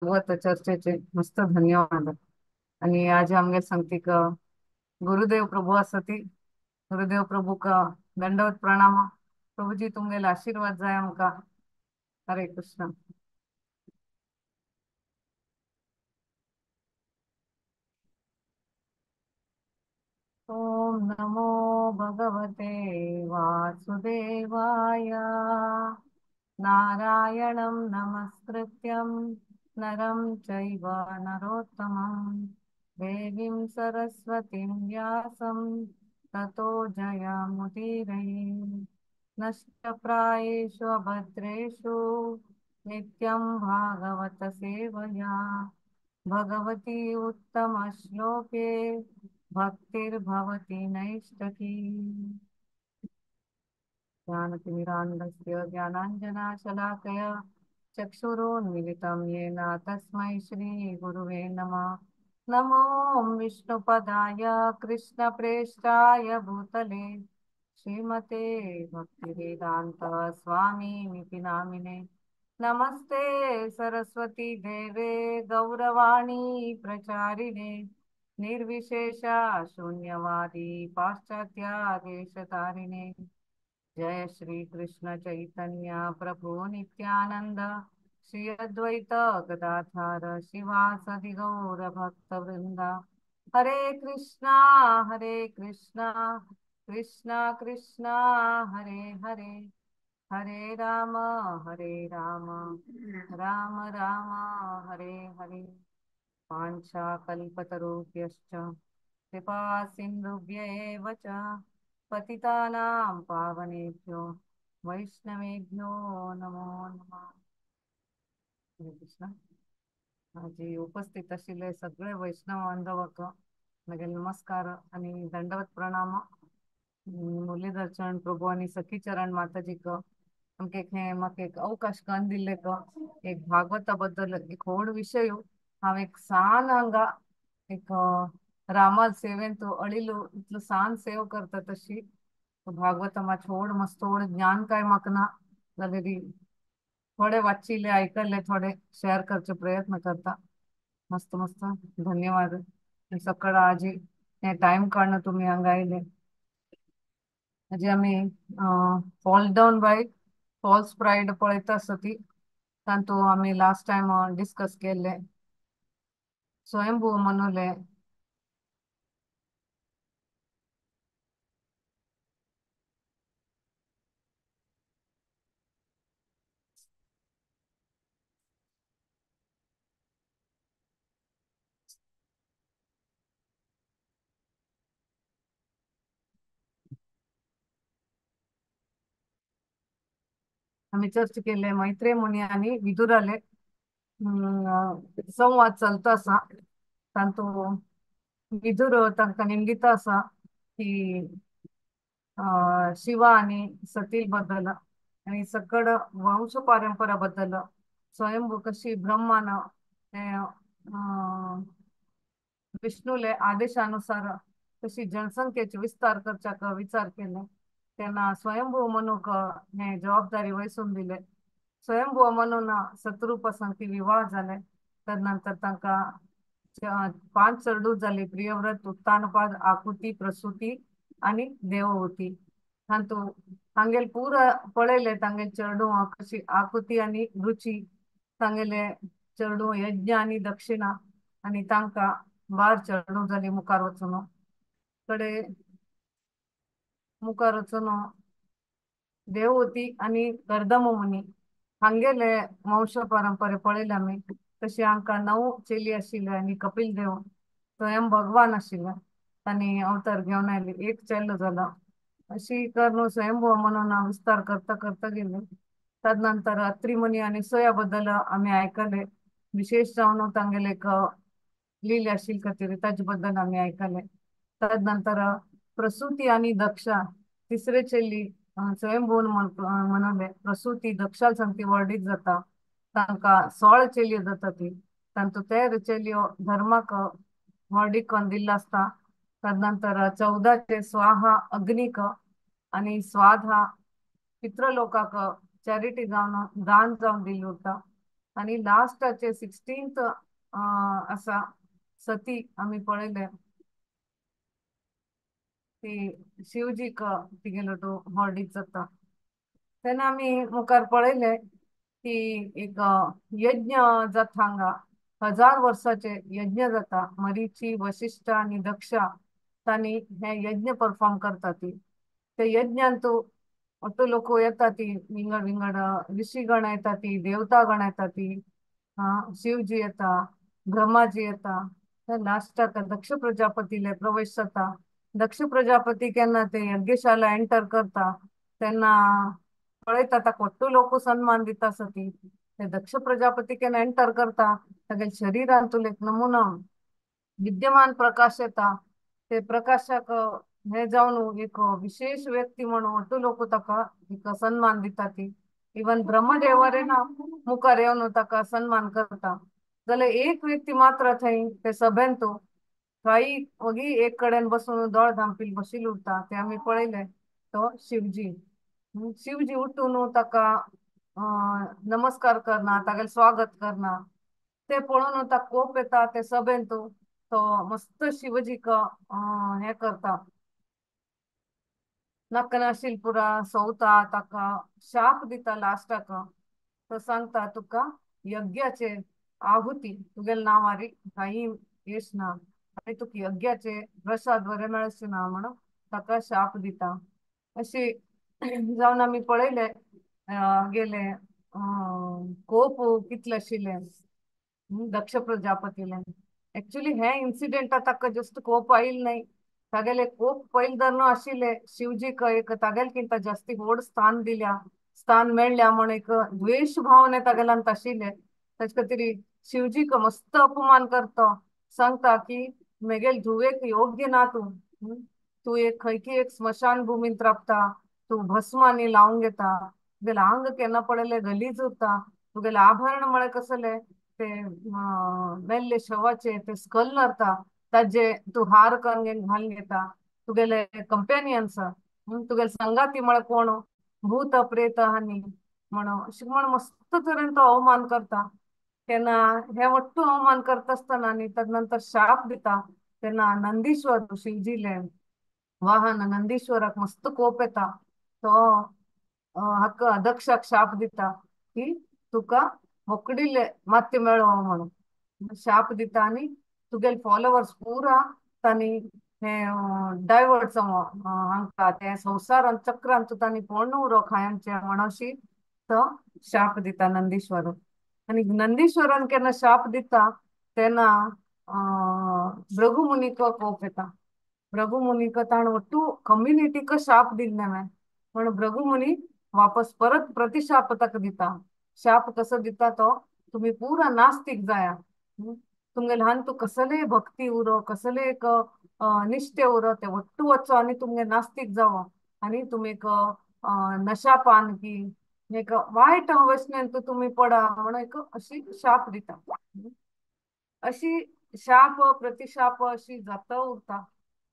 भागवत चर्चेचे मस्त धन्यवाद. आणि आज आमगे सांगते का गुरुदेव प्रभु असती. गुरुदेव प्रभु का दंडवत प्रणाम. प्रभुजी तुमगेला आशीर्वाद जाय आमका. हरे कृष्ण. ओम नमो भगवते वासुदेवाय. नारायणं नमस्कृत्यं नरं चैव नरोत्तमं देवीं सरस्वतीं व्यासं ततो जयमुदीरये. नष्टप्रायेषु अभद्रेषु नित्यं भागवत सेवया भगवती उत्तमश्लोके भक्तिर्भवति नैष्ठकी. ज्ञानतिमिरान्धस्य ज्ञानाञ्जनशलाकया चक्षुरोन्मिलितं येन तस्मै श्रीगुरुवे नमः. नमो विष्णुपदाय कृष्णप्रेष्ठाय भूतले श्रीमते भक्तिवेदान्त स्वामिनिति नामिने. नमस्ते सरस्वती देवे गौरवाणी प्रचारिणे निर्विशेष शून्यवादी पाश्चात्य देशतारिणे. जय श्री कृष्ण चैतन्य प्रभु नित्यानंद श्री अद्वैत गदाधर शिवासदि गौर भक्त वृंदा. हरे कृष्णा कृष्णा कृष्णा हरे हरे हरे राम राम राम हरे हरे. वाञ्छाकल्पतरुभ्यश्च कृपा सिन्धुभ्य एव च पतितानां पावनेभ्यो वैष्णवेभ्यो नमो नमः. हरे कृष्ण. जी उपस्थित असलेले सगळे वैष्णव बांधवक नगे नमस्कार आणि दंडवत प्रणाम. मुरलीधर चरण प्रभु आणि सखी चरण माताजी क आमके म्हाका एक अवकाश कान दिले क एक भागवता बद्दल एक व्हड विषय हांव एक सान हांगा एक रामाल सेवेन तो अळिलो इतलो सान सेव करता तशी भागवता मात व्हड मस्त व्हड ज्ञान काय म्हाका ना जाल्यार थोडे वाचिले ऐकले थोडे शेअर करचे प्रयत्न करता. मस्त मस्त धन्यवाद. सकाळ आजी हे टाइम काढणं तुम्ही हांगा आयले. म्हणजे आम्ही fall down by false pride पळयता आसती तांतू आम्ही लास्ट टाइम डिस्कस केले स्वयंभू मनवले. आम्ही चर्च केले मैत्रेय मुनी आणि विदुराले संवाद चलता असा तांतू विदुर तांकां निमगिता असा की शिवा आणि सती बद्दल आणि सकड वंश परंपरा बद्दल स्वयंभू कशी ब्रह्मान विष्णूले आदेशानुसार कशी जनसंख्येचे विस्तार करच्याक विचार केले त्यांना स्वयंभू मनूक हे जबाबदारी वहिसून दिले. स्वयंभू मनून सतरूप सांगती विवाह झाले. तदनंतर तांकां 5 चरडू झाली प्रियव्रत उत्तानपाद आकुती प्रसूती आणि देवहूती. तांतू तांगेल पूर पळयले तांगेल चरडू कशी आकुती आणि रुची तांगेले चरडू यज्ञ आणि दक्षिणा आणि तांकां 12 चरडू झाली मुखार वचून कडे मुखार वचून देवहूती आणि कर्दम मुनी हांगेले वंश परंपरे पळयले आमी तशी हांकां 9 चेली आशिल्ले आणि कपिल देव स्वयं भगवान आशिल्ले तांणी अवतार घेवन आयले एक चेलो जाला अशी करून स्वयंभू म्हणून विस्तार करता करता गेले. तदनंतर अत्री मुनी आणि सोया बद्दल आम्ही ऐकले विशेष जाऊन तांगेले एक लीले आशिल खातीर ताजे बद्दल आम्ही ऐकले. तदनंतर प्रसूती आणि दक्षा तिसरे चेली स्वयंभून म्हणले प्रसूती दक्षाल सांगती वर्डीत जाता तांकां 16 चेली जाता ती तांतू तेर चेलियो धर्माक वर्डीक कोन्न दिल्लो आसता. तदनंतर 14 स्वाहा अग्निक आणि स्वाद हा पितृलोकाक चॅरिटी जावन दान जावन दिल्लो उरता. आणि लास्टाचे 16th असा सती आम्ही पळयले ती शिवजी का तिगेलो तो हॉर्डीक जाता तेन्ना आमी मुखार पळयले की एक यज्ञ जाता हांगा 1000 वर्साचे यज्ञ जाता मरीची वशिष्ठ आणि दक्षा तांणी हे यज्ञ परफॉर्म करता ती ते यज्ञान तू अट्टू लोक येता ती विंगड विंगड ऋषीगण येता ती देवतागण येता ती शिवजी येता ब्रह्माजी येता लास्टाक दक्ष प्रजापतीले प्रवेश जाता दक्ष प्रजापती केन्ना ते यज्ञशाला एंटर करता तेन्ना पळयता ताका कट्टू लोक सन्मान दिता सती ते दक्ष प्रजापती केन्ना एंटर करता तागे शरिरान तुला एक नमुना विद्यमान प्रकाश येता ते प्रकाशाक हे जावन एक विशेष व्यक्ती म्हणून अट्टू लोक ताका एक सन्मान दिता ती इवन ब्रह्मदेवरे ना मुखार येवन ताका सन्मान करता जाल्यार एक व्यक्ती मात्र थंय ते सभेन तू काही वगी एक कडेन बसून दोळ धांपील बशिल्लो उरता ते आमी पळयले तो शिवजी शिवजी उठून ताका नमस्कार करना तागेले स्वागत करना ते पळोवन ताका कोप येता ते सभेन तू तो मस्त शिवजीक हे करता नकनाशील पुरा सवता ताका शाप दिता लास्टाक तो सांगता तुका यज्ञाचे आहुती तुगेले नांवारी काही येस ना आणि तुका यज्ञाचे प्रसाद बरे मेळचे ना म्हणून ताका शाप दिता अशी जावन आमी पळयले गेले कोप कितले आशिल्ले दक्ष प्रजापतीले एक्चुअली हे इन्सिडेंट ताका जस्ट कोप आयिल्ले नाही तागेले खूप पैलधन आशिल्ले शिवजीक एक तागेलकिंत जास्ती व्हड स्थान दिल्या स्थान मेळ्ळ्या म्हण एक द्वेष भावने तागेलांत आशिल्ले तेच खातीर शिवजीक मस्त अपमान करता सांगता की मेगेल धुवेक योग्य ना तू तू एक खंयची एक स्मशान भूमींत राबता तू भस्मानी लावून घेता तुगेले आंग केन्ना पळयले गलीज उरता तुगेले आभरण म्हळे कसले ते मेल्ले शवाचे ते स्कल नरता ताजे तू हार करून घालून घेता तुगेले कंपेनियन्स तुगेले संगाती म्हळ्यार कोण भूत प्रेत हानी म्हणून अशें म्हण मस्त तरेन तो अवमान करता तेन्ना हे वट्टू अवमान करता आसतना आनी ताजे नंतर शाप दिता तेन्ना नंदीश्वर शिवजीले वाहन नंदीश्वराक मस्त कोप येता तो हाका दक्षाक शाप दिता की तुका मोकडिल्ले मात्य मेळो म्हणून शाप दिता आनी तुगेले फॉलोवर्स पुरा तांणी हे डायवर्ट जावं हांकां ते संवसारान चक्रांत तू तांणी पळोवन उरो खायांचे म्हण अशी तो शाप दिता नंदीश्वर आनी नंदीश्वरान केन्ना शाप दिता तेन्ना भृगु मुनीक कोप येता भृगु मुनीक ताण ಒಟ್ಟು कम्युनिटीक शाप दिल्ले पण भृगु मुनी वापस परत प्रतिशाप ताका दिता शाप कसो दिता तो तुम्ही पुरा नास्तीक जाया तुमगे ल्हान तू कसले भक्ती उरो कसले एक निश्ठे उरो ते ಒಟ್ಟು वचो आनी तुमगे नास्तीक जावो आनी तुमी एक नशापान की एक वायट व्यसनेन तू तुम्ही पडा म्हणून एक अशी शाप दिता अशी शाप प्रतिशाप अशी जाता उरता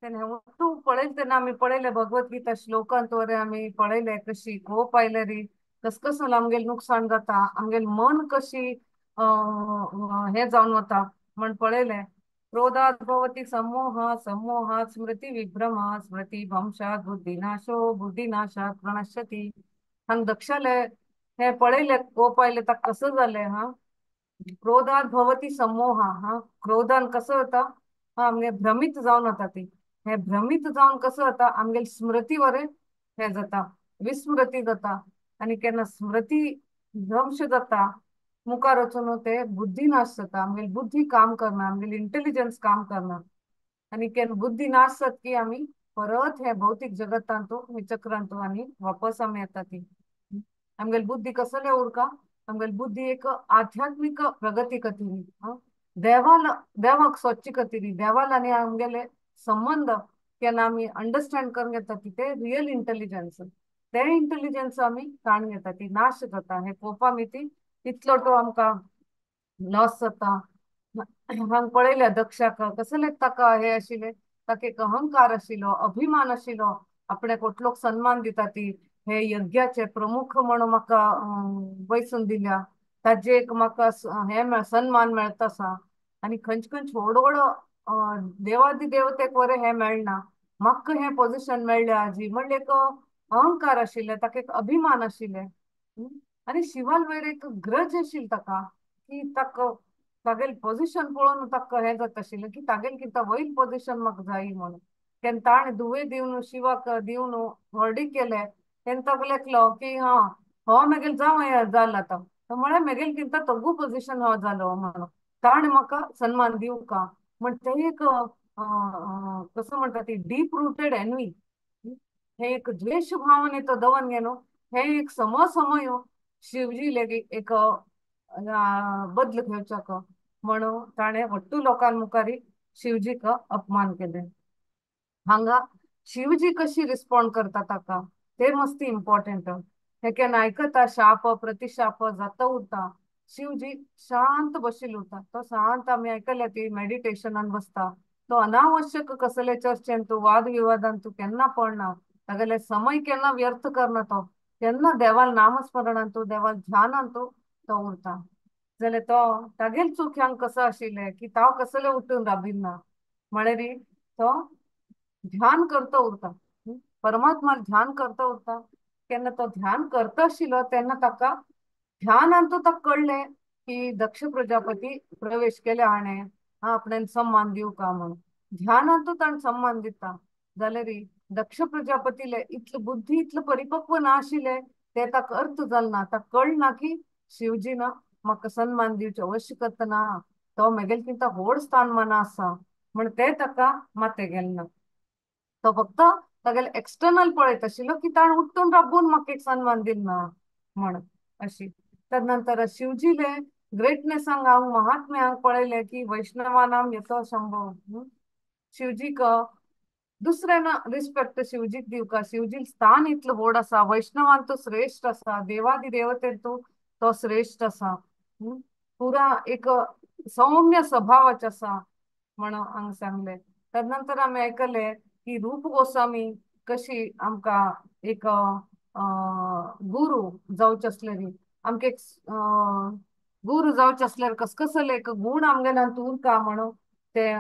तेन्ना ಒಟ್ಟು पळयले तेन्ना आमी पळयले भगवद्गीता श्लोकांत वरे आमी पळयले कशी खूप आयले री कस कसं आमगेले नुकसाण जाता आमगेले मन कशी हे जावन वता म्हण पळयले क्रोधात भवति सम्मोह सम्मोहात् स्मृती विभ्रम स्मृती भंशात बुद्धिनाशो बुद्धिनाशात प्रणश्यति हांग दक्षाले हे पळयले कोप आयले ताका कसं जालें क्रोधात भवति सम्मोह क्रोधान कसं जाता आमगे भ्रमित जावन वता ती हे भ्रमित जावन कसं जाता आमगेली स्मृती वरे हे जाता विस्मृती जाता आनी केन्ना स्मृती ध्वंस जाता मुखार वचून ते बुद्धी नाश जाता आमगेली बुद्धी काम करना आमगेली इंटेलिजन्स काम करना आनी केन्ना बुद्धी नाश जाता की आमी परत हे भौतीक जगतांतू हे चक्रांतू आनी वापस आमी येता ती आमगेली बुद्धी कसले उरका आमगेली बुद्धी एक आध्यात्मिक प्रगती खातीर देवाक स्वच्छ खातीर देवाल आनी आमगेले संबंध केन्ना आमी अंडरस्टँड करून घेता ती ते रियल इंटेलिजन्स ते इंटेलिजन्स आमी काण घेता ती नाश जाता हे पळोवपा आमी ती तितलो तो आमकां लॉस जाता हांग पळयल्या दक्षाक कसले ताका हे आशिल्ले ताका एक अहंकार आशिल्लो अभिमान आशिल्लो आपणे कोटलोक सन्मान दिता ती हे यज्ञाचे प्रमुख म्हणून म्हाका वयसून दिल्या ताजे एक म्हाका सन्मान मेळता आसा आनी खंयचे खंयचे व्हड व्हड देवादी देवतेक वरें हें मेळना, म्हाका हें पोझिशन मेळ्ळें आजी म्हणजे एक अहंकार आशिल्ले, ताका एक अभिमान आशिल्ले. आनी शिवाल वयर एक ग्रज आशिल्ली ताका, की ताका तागेल पोझिशन पळोवन ताका हें जाता आशिल्लें की तागेल कितें वयर पोझिशन म्हाका जायी म्हणून. तेन्ना ताणें दुवे दिवन शिवाक दिवन व्हरडी केले. तेन्ना ताका लेखलो की हो मगेल जावं जाला तो, तो म्हळ्यार मगेल किंता तगू पोझिशन हो जालो म्हणून ताणें म्हाका सन्मान दिवं का म्हण ते एक कसं म्हणटा ती डीप रुटेड एनवी, हे एक द्वेष भावनेचो दवन न्हू, हे एक समसमय शिवजी लेगीत एक बदल घेवच्याक म्हणून ताणें हट्टू लोकां मुखारी शिवजीक अपमान केले. हांगा शिवजी कशी रिस्पॉन्ड करता ताका ते मस्ती इम्पॉर्टंट. हे केन आयकता शाप प्रतिशाप जाता उरता शिवजी शांत बशिल्लो उरता. तो शांत आमी आयकल्या ती मेडिटेशनान बसता. तो अनावश्यक कसले चर्चेन तूं वाद विवादान तूं केन्ना पडना, तागेले समय केन्ना व्यर्थ करना. तो केन्ना देवाल नामस्मरणान तूं देवाल ध्यानान तूं तो उरता. जाल्यार तो तागेल चूक ह्यांग कसो आशिल्ले की ताव कसले उठून राबिना म्हळ्यार तो ध्यान करता उरता. परमात्मा ध्यान करता उरता. केन्ना तो ध्यान करता आशिल्लो तेन्ना ताका ध्यानांतू ताका कळ्ळें की दक्ष प्रजापती प्रवेश केले हाणें आपणान सम्मान दिवं का म्हणून. ध्यानांतू ताणें सम्मान दिता जाल्यार दक्ष प्रजापतीले इतले बुद्धी इतले परिपक्व ना आशिल्ले ते ताका अर्थ जालना. ताका कळना की शिवजीन म्हाका सन्मान दिवचे आवश्यकता ना, तो म्हगेल किंता व्हड स्थानमान आसा म्हण ते ताका माते गेलना. तो फक्त तागेले एक्सटर्नल पळयत आशिल्लो की ताणें उठून राबून म्हाका एक सन्मान दिलना म्हण अशी. तदनंतर शिवजीले ग्रेटनेसांक हांव महात्म्यांक पळयले की वैष्णवानाम येतो शंभव. शिवजीक दुसऱ्यान रिस्पेक्ट शिवजीक दिवका. शिवजी स्थान इतलो व्हड आसा, वैष्णवान तो श्रेष्ठ आसा, देवादी देवतेन तूं तो श्रेष्ठ आसा. पुरा एक सौम्य स्वभावाचे आसा म्हणून हांगा सांगले. तदनंतर आमी आयकले की रूप गोस्वामी कशी आमकां एक गुरु जावचे असलेली आमकां एक गुरु जावचे असल्यार कसले एक गुण आमगेल्यान उरता म्हणून ते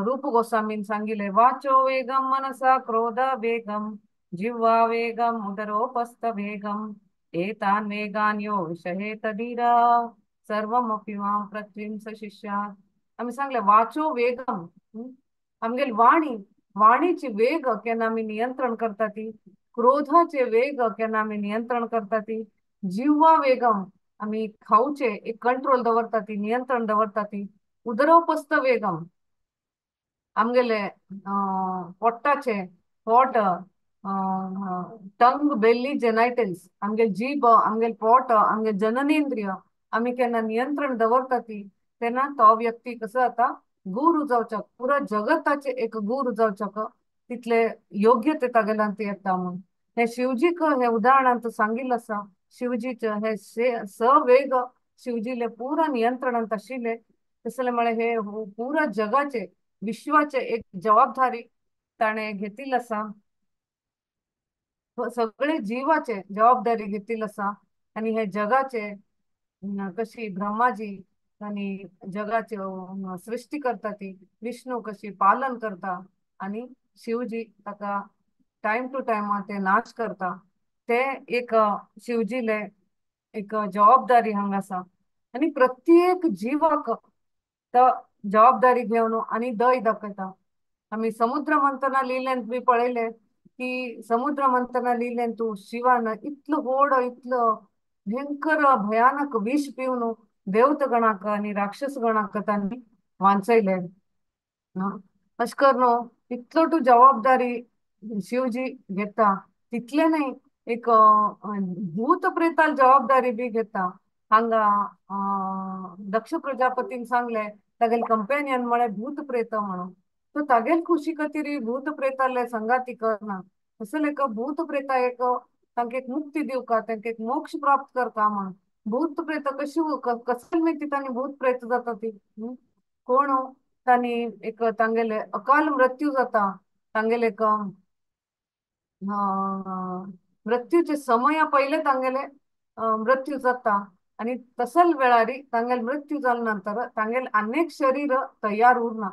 रूप गोस्वामीन सांगिल्ले. वाचो वेगम मनसा क्रोध वेगम जिह्वा वेगम उदरोपस्थ वेगम एतान वेगान यो विषयेत धीरा सर्वमपि मां पृथ्वीं सशिष्यात्. आमी सांगले वाचो वेगम, आमगेल वाणीचे वेग केन्ना आमी नियंत्रण करता ती, क्रोधाचे वेग केन्ना आमी नियंत्रण करता ती, जिव्हा वेगम आमी खावचे एक कंट्रोल दवरता ती, नियंत्रण दवरता ती, उदरोपस्थ वेगम आमगेले पोट्टाचे पोट टंग बेल्ली जेनायटल्स आमगे जीब आमगेल पोट आमगे जननेंद्रिय आमी केन्ना नियंत्रण दवरता ती तेन्ना तो व्यक्ती कसो जाता गुरु जावचो. पुरा जगताचे एक गुरु जावचो तितले योग्यते तागेल्यान ते येता म्हणून हे शिवजीक हे उदाहरणांत सांगिल्लें आसा. शिवजीचे हे सवेग शिवजीले पुरा नियंत्रणांत आशिल्ले. तसले म्हळ्यार हे पुरा जगाचे विश्वाचे एक जबाबदारी ताणें घेतिल्ली आसा. सगळे जीवाचे जबाबदारी घेतिल्ली आसा आनी हे जगाचे कशी ब्रह्माजी आनी जगाचे सृष्टी करता ती विष्णू कशी पालन करता आनी शिवजी ताका टायम टू टायम ते नाश करता. ते एक शिवजीले एक जबाबदारी हांगा आसा आनी प्रत्येक जिवाक तो जबाबदारी घेवन आनी दय दाखयता. आमी समुद्र मंथना लिहिलें बी पळयले की समुद्र मंथना लिहिलें तूं शिवान इतलो व्हड इतलो भयंकर भयानक विष पिवन देवतगणाक आनी राक्षस गणाक तांणी वाचयले. अशें करून इतलो तूं जबाबदारी शिवजी घेता तितले न्हय एक भूत प्रेताल जबाबदारी बी घेता. हांगा दक्ष प्रजापतीन सांगले तागेल कंपेनियन म्हळ्यार भूत प्रेत म्हणून. तो तागेल खुशी खातीर भूत प्रेताले संगाती करना. असले एक भूत प्रेता एक तांकां एक मुक्ती दिवका, तांकां एक मोक्ष प्राप्त करता म्हणून. भूत प्रेत कशी कसले मिती तांणी भूत प्रेत जाता ती कोण तांणी एक तांगेले अकाल मृत्यू जाता. तांगेले एक मृत्यूचे समया पयले तांगेले मृत्यू जाता आणि तसल वेळारी तांगेल मृत्यू जाल नंतर तांगेल अनेक शरीर तयार उरना.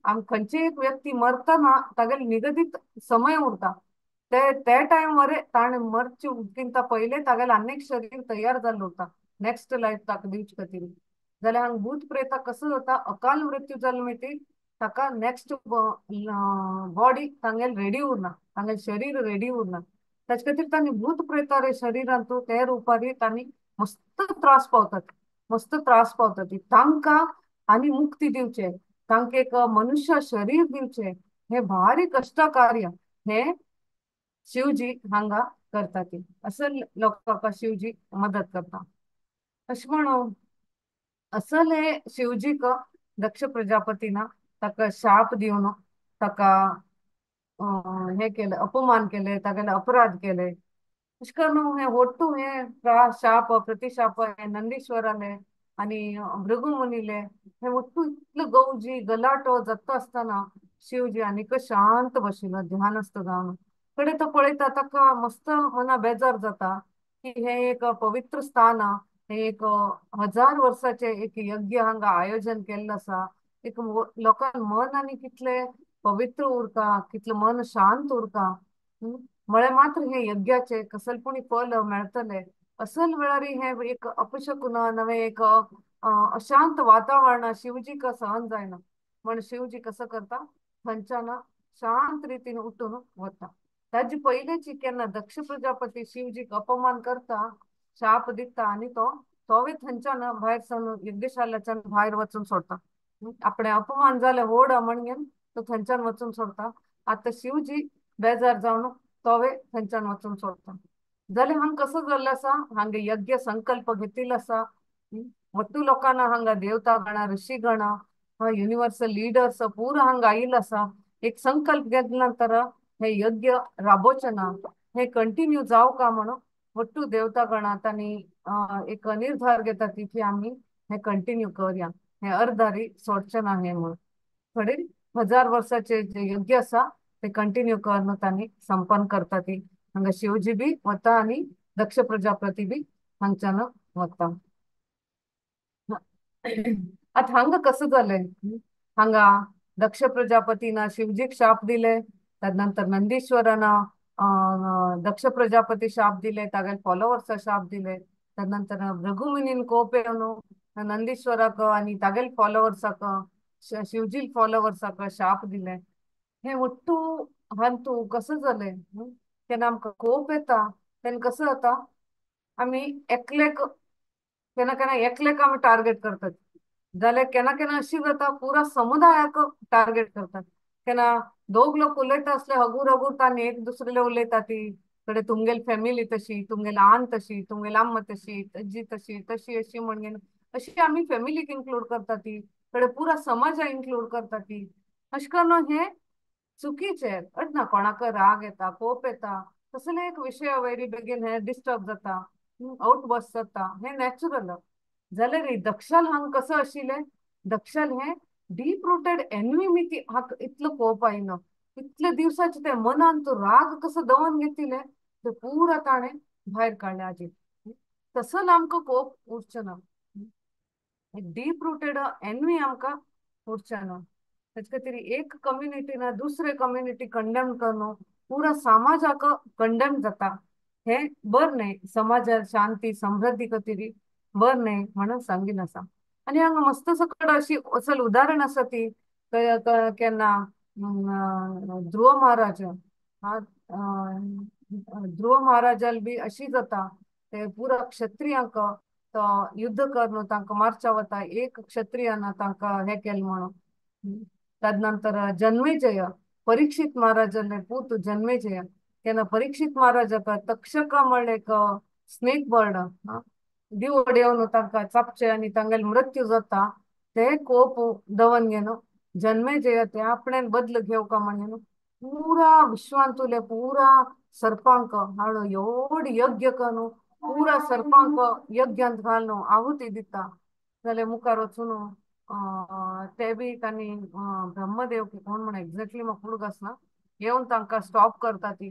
आम खंयची एक व्यक्ती मरतना तागेल निगदीत समय उरता. ते टाइम वरे ताणे मरचे पहिले तागेल अनेक शरीर तयार जाल्लो उरता नेक्स्ट लाईफ ताका दिवचे खातीर. जाल्यार हांगा भूत प्रेता कसो जाता, अकाल मृत्यू जाल्लो मागीर ताका नेक्स्ट बॉडी तांगेल रेडी उरना, तांगेल शरीर रेडी उरना. ताचे खातीर तांणी भूत प्रेता रे शरिरांतू ते रुपारी तांणी मस्त त्रास पावतात, मस्त त्रास पावतात तांकां. आनी मुक्ती दिवचे, तांकां एक मनुष्य शरीर दिवचे, हे भारी कष्ट कार्य हे शिवजी हांगा करता ती. असं लोकांका शिवजी मदत करता. अशें म्हणून असले शिवजीक दक्ष प्रजापतीना ताका शाप दिवन ताका हे केले, अपमान केले, तागेले अपराध केले. अशें करून हे ಒಟ್ಟು हे ಶಾಪ प्रतिशाप हे नंदीश्वराले आणि भृगु मुनीले हे ಒಟ್ಟು इतलं गौजी गलाटो जाता असताना शिवजी आनीक शांत बशिल्लो ध्यानस्थ जावन कडे तो पळयता ताका मस्त मना बेजार जाता की हे एक पवित्र स्थान हे एक 1000 वर्षाचे एक यज्ञ हांगा आयोजन केल्लो आसा. एक लोकांक मन आनी कितले पवित्र उरता, कितले मन शांत उरता. म्हळे मात्र हे यज्ञाचे कसलपुणी फल मेळटले. असल वेळारी हे एक अपशकुन नवे एक अशांत वातावरण शिवजीक सहन जायना. म्हण शिवजी कसं करता, थंयच्यान शांत रितीन उठून वता. ताजी पयलीची केन्ना दक्ष प्रजापती शिवजीक अपमान करता, शाप दिता आनी तोवे थंयच्यान भायर सरून यज्ञशालाच्यान भायर वचून सोडता. आपणे अपमान जाले होड म्हणून तो थंयच्यान वचून सोडता. आता शिवजी बेजार जावन तोवे थंयच्यान वचून सोडता. जाल्यार हांगा कसो जाल्लो आसा, हांगा यज्ञ संकल्प घेतिल्लो आसा. ಒಟ್ಟು लोकांना हांगा देवता गण ऋषी गण युनिवर्सल लीडर्स पूरा हांगा आयिल्लो आसा. एक संकल्प घेतल्या नंतर हे यज्ञ राबोवचे ना, हे कंटिन्यू जावका म्हणून ಒಟ್ಟು देवता गणात आनी एक निर्धार घेता की आम्ही हे कंटिन्यू करूया, हे अर्धारी सोडचे ना हे म्हणून. थोडे 1000 वर्षाचे जे यज्ञ आसा ते कंटिन्यू करून तांणी संपन्न करता ती. हांगा शिवजी बी वता आनी दक्ष प्रजापती बी हांगच्यान वता. आता हांगा कसं जालें, हांगा दक्ष प्रजापतीना शिवजीक शाप दिले, त्यानंतर नंदीश्वराना दक्ष प्रजापती शाप दिले, तागेले फॉलोवर्स शाप दिले. त्यानंतर भृगुमुनीन कोप येवन नंदीश्वराक आनी तागेले फॉलोवर्साक शिवजी फॉलोवर्साक शाप दिले. हे ಒಟ್ಟು हंतू कसं जालें, केन्ना आमकां कोप येता तेन्ना कसं जाता, आमी एकलेक केन्ना केन्ना एकलेक आमी टार्गेट करतात. जाल्यार केन्ना केन्ना अशी जाता पुरा समुदायाक टार्गेट करतात. केन्ना दोग लोक उलयता असले हगूर हगूर तांणी एक दुसरेले उलयता ती कडे तुमगेली फॅमिली तशी, तुमगेली आन तशी, तुमगेली अम्मा तशी, अज्जी तशी तशी अशी म्हणून अशी आमी फॅमिलीक इन्क्लूड करता ती कडे पुरा समाजा इन्क्लूड करता ती. अशें करून हे चुकीचे ना. कोणाक राग येता, कोप येता, कसले एक विशय वेरी बेगीन हे डिस्टर्ब जाता, आउट बस जाता, हे नॅचरल. जाल्यार दक्षाल हांगा कसं आशिल्लें, दक्षाल हे डीप रुटेड एन्विमिटी हाका इतलो कोप आयलो. इतले दिवसाचे ते मनान तो राग कसो दवन घेतिले ते पुरा ताणें भायर काडले हाजेर. तसो आमकां कोप उरचो ना, डीप रुटेड एन्वी आमकां उरचें ना. तेच खातीर एक कम्युनिटी ना दुसरे कम्युनिटी कंडेम करून पुरा समाजाक कंडेम जाता, हे बरं न्हय. समाजा शांती समृद्धी खातीर बरं न्हय म्हणून सांगिल्लें आसा. आनी हांगा मस्त सकट अशी असल उदाहरण आसा ती केन्ना ध्रुव महाराज ध्रुव महाराजाल बी अशी जाता, ते पुरा क्षत्रियांक तो युद्ध करून तांकां मारचा वता. एक क्षत्रियान तांकां हे केलें म्हणून. तदनंतर जन्मेजय परीक्षित महाराजाले पूत जन्मेजय केन्ना परीक्षित महाराजाक तक्षका म्हणले एक स्नेक बर्ड दिव उडयवन तांकां चापचे आनी तांगेले मृत्यू जाता. ते कोप दवन घेवन जन्मेजय ते आपणेन बदल घेवका म्हणून पुरा विश्वांतुले पुरा सर्पांक हाडून एवढ यज्ञ करून पुरा सर्पांक यज्ञांत घालून आहुती दिता. जाल्यार मुखार वचून ते बी तांणी ब्रह्मदेव की कोण म्हण एक्झॅक्टली म्हाका कुडक आसना येवन तांकां स्टॉप करता ती.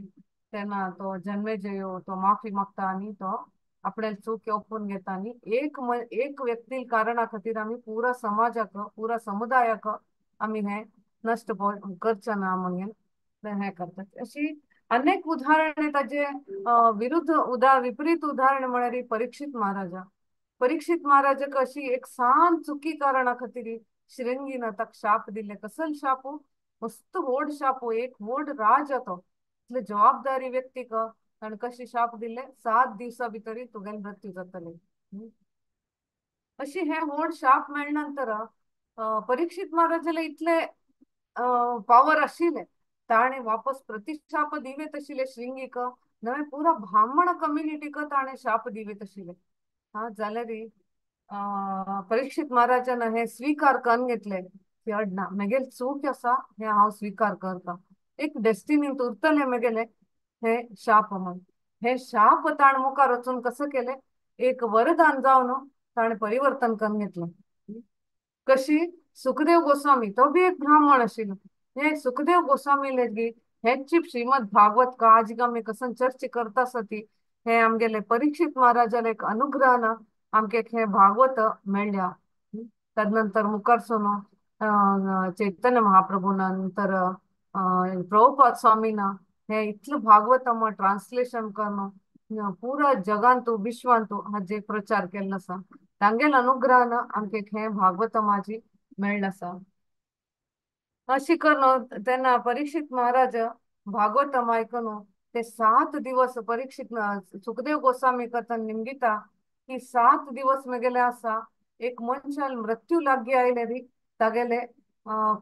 तेन्ना तो जन्मेजयो तो माफी मागता आनी तो आपल्याला चूक ओपून घेता आणि एक व्यक्ती कारणा खातीर आम्ही पुरा समाजाक पुरा समुदायाक आम्ही हे नष्ट करचे ना म्हणून हे करतात अशी अनेक उदाहरणे ताजे विपरीत उदाहरण म्हळ्यार ही परीक्षित महाराजा. परीक्षित महाराजाक अशी एक सान चुकी कारणा खातीर श्रृंगीन ताका शाप दिले. कसल शाप हो? मस्त व्हड शाप हो, एक व्हड राज तो इतले जबाबदारी व्यक्तीक ताणें कशी शाप दिले 7 दिवसा भितर तुगेले मृत्यू जातले. अशी हे व्हड शाप मेळ्ळ नंतर परीक्षित महाराजाला इतले पावर आशिल्ले ताणे वापस प्रतिशाप दिवेत आशिल्ले श्रृंगीक नवे पुरा ब्राह्मण कम्युनिटीक ताणे शाप दिवेत आशिल्ले. हा जाल्यार परीक्षित महाराजान हे स्वीकार करून घेतले की अडना मगेल चूक आसा हे हांव स्वीकार करता. एक डेस्टिनींत उरतले मगेले हे शाप म्हणून हे शाप ताण मुखार वचून कसं केले एक वरदान जावन ताणे परिवर्तन करून घेतलं. कशी सुखदेव गोस्वामी तो बी एक ब्राह्मण आशिल्लो. हे सुखदेव गोस्वामी लेगी हेची श्रीमद भागवत का आज आमी कसन चर्चा करता आसती हे आमगेले परीक्षित महाराजाला एक अनुग्रहान आमके हे भागवत मेळ्ळ्या. तदनंतर मुखारसून चैतन्य महाप्रभू नंतर प्रभुपाद स्वामीना हे इतलं भागवत ट्रान्सलेशन करून पुरा जगांतू विश्वांतू हाजे प्रचार केल्लो आसा. तांगेल अनुग्रहान आमके हे भागवत माझी मेळ्ळा आसा. अशी करून तेन्ना परीक्षित महाराज भागवतम आयकून ते 7 दिवस परीक्षित सुखदेव गोस्वामी कथन निमगिता की 7 दिवस मगेले आसा एक मनशाल मृत्यू लागी आयले री तागेले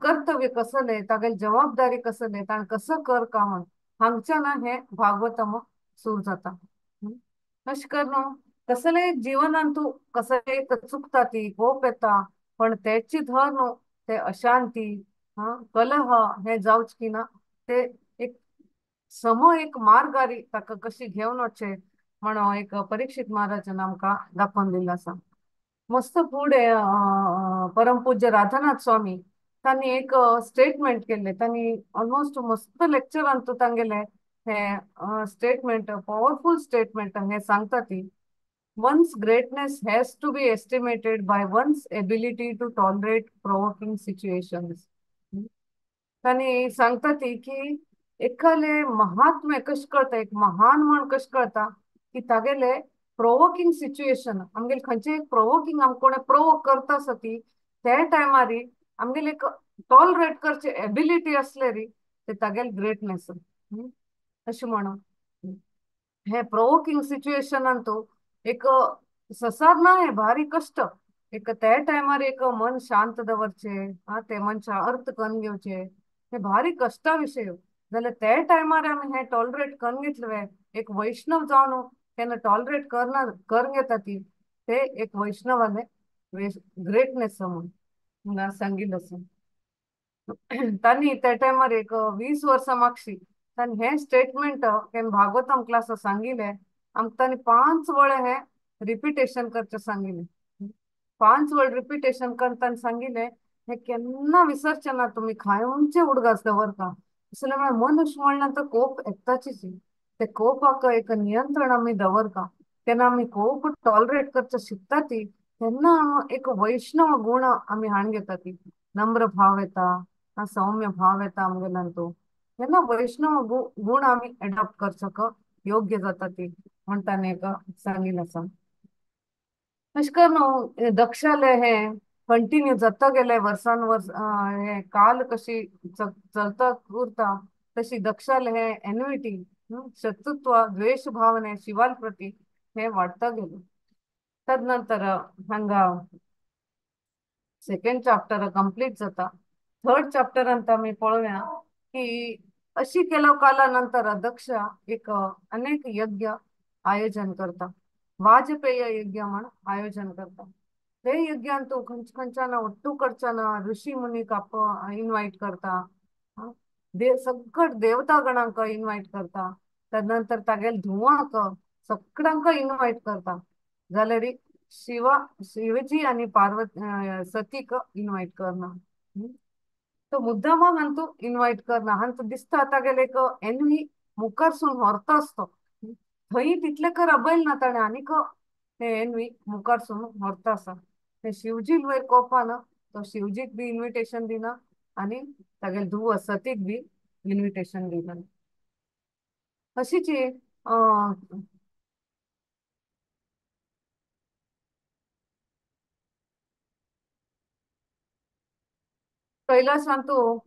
कर्तव्य कसले तागेले जबाबदारी कसले ताण कसं कर का म्हण हांगच्यान हे भागवतम सुरू जाता. अशें करून कसले जिवनांतू कसले चुकता ती कोप येता पण तेची धर न्हू ते अशांती कलह हे जावच की ना ते एक एक मार्गारी ताका कशी घेवन वचे म्हणून एक परीक्षित महाराजान आमकां दाखोवन दिल्लो आसा. मस्त पुढे परमपूज्य राधानाथ स्वामी तांणी एक स्टेटमेंट केले. तांणी ऑलमोस्ट मस्त लेक्चरान तू तांगेले हे स्टेटमेंट पॉवरफुल स्टेटमेंट हे सांगता ती one's greatness has to be estimated by one's ability to tolerate provoking situations. तांणी सांगता ती की एखाले महात्म्य कश कळता एक महान म्हण कश कळता की तागेले प्रोवोकिंग सिच्युएशन आमगेले खंयचे एक प्रोवोकिंग आम कोणे प्रोवोक करता आसा ती ते टायमार आमगेले एक टॉलरेट करचे एबिलिटी असले री ते तागेले ग्रेटनेस अशें म्हणून हे प्रोवोकिंग सिच्युएशनान तू एक ससार ना हे भारी कष्ट एक त्या टायमार एक मन शांत दवरचे ते मनशा अर्थ करून घेवचे हे भारी कष्टा विषय जाल्यार त्या टायमार आमी हे टॉलरेट करून घेतले एक वैष्णव जावन केन्ना टॉलरेट करून घेता ती ते एक वैष्णवाले ग्रेटनेस म्हणून सांगिल्लो आसा. तांणी त्या टायमार एक 20 वर्सां मागशी तांणी हे स्टेटमेंट केन्ना भागवतम क्लास सांगिल्ले आमकां तांणी 5 वेळा हे रिपिटेशन करचे सांगिल्ले. 5 वेळ रिपिटेशन करताना सांगिल्ले हे केन्ना विसरचे ना तुमी खंयचे उडगास दवरता असले मनुष्य म्हणल्यार कोप येताचीच ते कोपाक एक नियंत्रण आमी दवरता तेन्ना आमी कोप टॉलरेट करचे शिकता ती तेन्ना एक वैष्णव गुण आमी हाण घेता ती नम्र भाव येता सौम्य भाव येता आमगेल्यान तो तेन्ना वैष्णव गुण आमी एडॉप्ट करचक योग्य जाता ती म्हणटाने एक सांगिल्लें आसा. अशें करून दक्षाले हे कंटिन्यू जाता गेले वर्सान वर्स हे काल कशी चलता उरता तशी दक्षाले हे एन्युइटी शत्रुत्व द्वेष भावने शिवाल प्रती हे वाडता गेले. तदनंतर हांगा सेकंड चॅप्टर कंप्लीट जाता. थर्ड चॅप्टरांत आमी पळोवया की अशी केलो काला नंतर दक्ष एक अनेक यज्ञ आयोजन करता वाजपेय यज्ञ म्हण आयोजन करता. ते यज्ञान तू खंयच्यान ಒಟ್ಟು करच्यान ऋषी मुनीक इन्वाइट करता सकट देवता गणांक इन्वाइट करता तदनंतर तागेल धुवांक सगळ्यांक इन्वाइट करता जाल्यार शिवजी आणि पार्वती सतीक इन्वाइट करना तो मुद्दामा हांतू इन्वाइट करना हांतू दिसता तागेले एक एनवी मुखारसून व्हरता आसतो थंय तितले कर बैल ना ताणें आनीक न्ही मुखार सून व्हरता आसा ते शिवजी वयर कोपान तो शिवजीक बी इन्विटेशन दिना आनी तागेले धुव सतीक बी इन्विटेशन दिना अशीच ही कैलासान तूं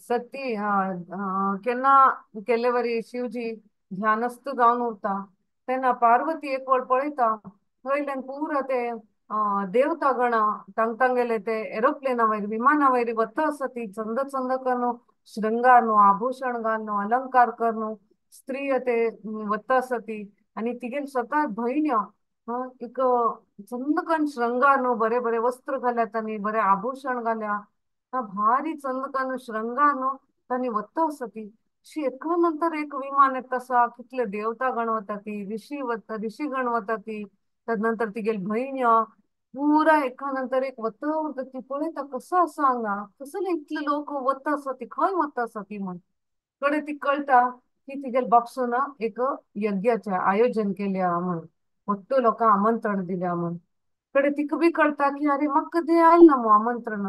सती केन्ना केल्ले वरी शिवजी ध्यानस्थ जावन उरता तेन्ना पार्वती एक वळ पळयता वयल्यान पुरो ते देवता गणा तांगेले ते एरोप्लेना वयर विमाना वयर वता आसा ती चंद चंद करून श्रृंगार न्हू आभूषण घाल न्हू अलंकार कर न्हू स्त्री ते वता आसा ती आनी तिगेल स्वता भयण्यो एक चंद करून श्रृंगार न्हू बरे बरे वस्त्र घाल्या तांणी बरे आभूषण घाल्या भारी चंद करून श्रृंगार न्हू तांणी वता आसा ती शी एका नंतर एक विमान येता आसा कितले देवता गण वता ती ऋषी गण वता ती तदनंतर तिगेल भयण्यो पुरा एका नंतर एक वता वता ती पळयता कसो आसा हांगा कसले इतले लोक वता आसा ती खंय वता आसा ती म्हण कडे ती कळटा की तिगेल बापसून एक यज्ञाचे आयोजन केल्या म्हण फक्त लोकांक आमंत्रण दिल्या म्हण कडे तिका बी कळटा की अरे म्हाका ते आयल ना मग आमंत्रण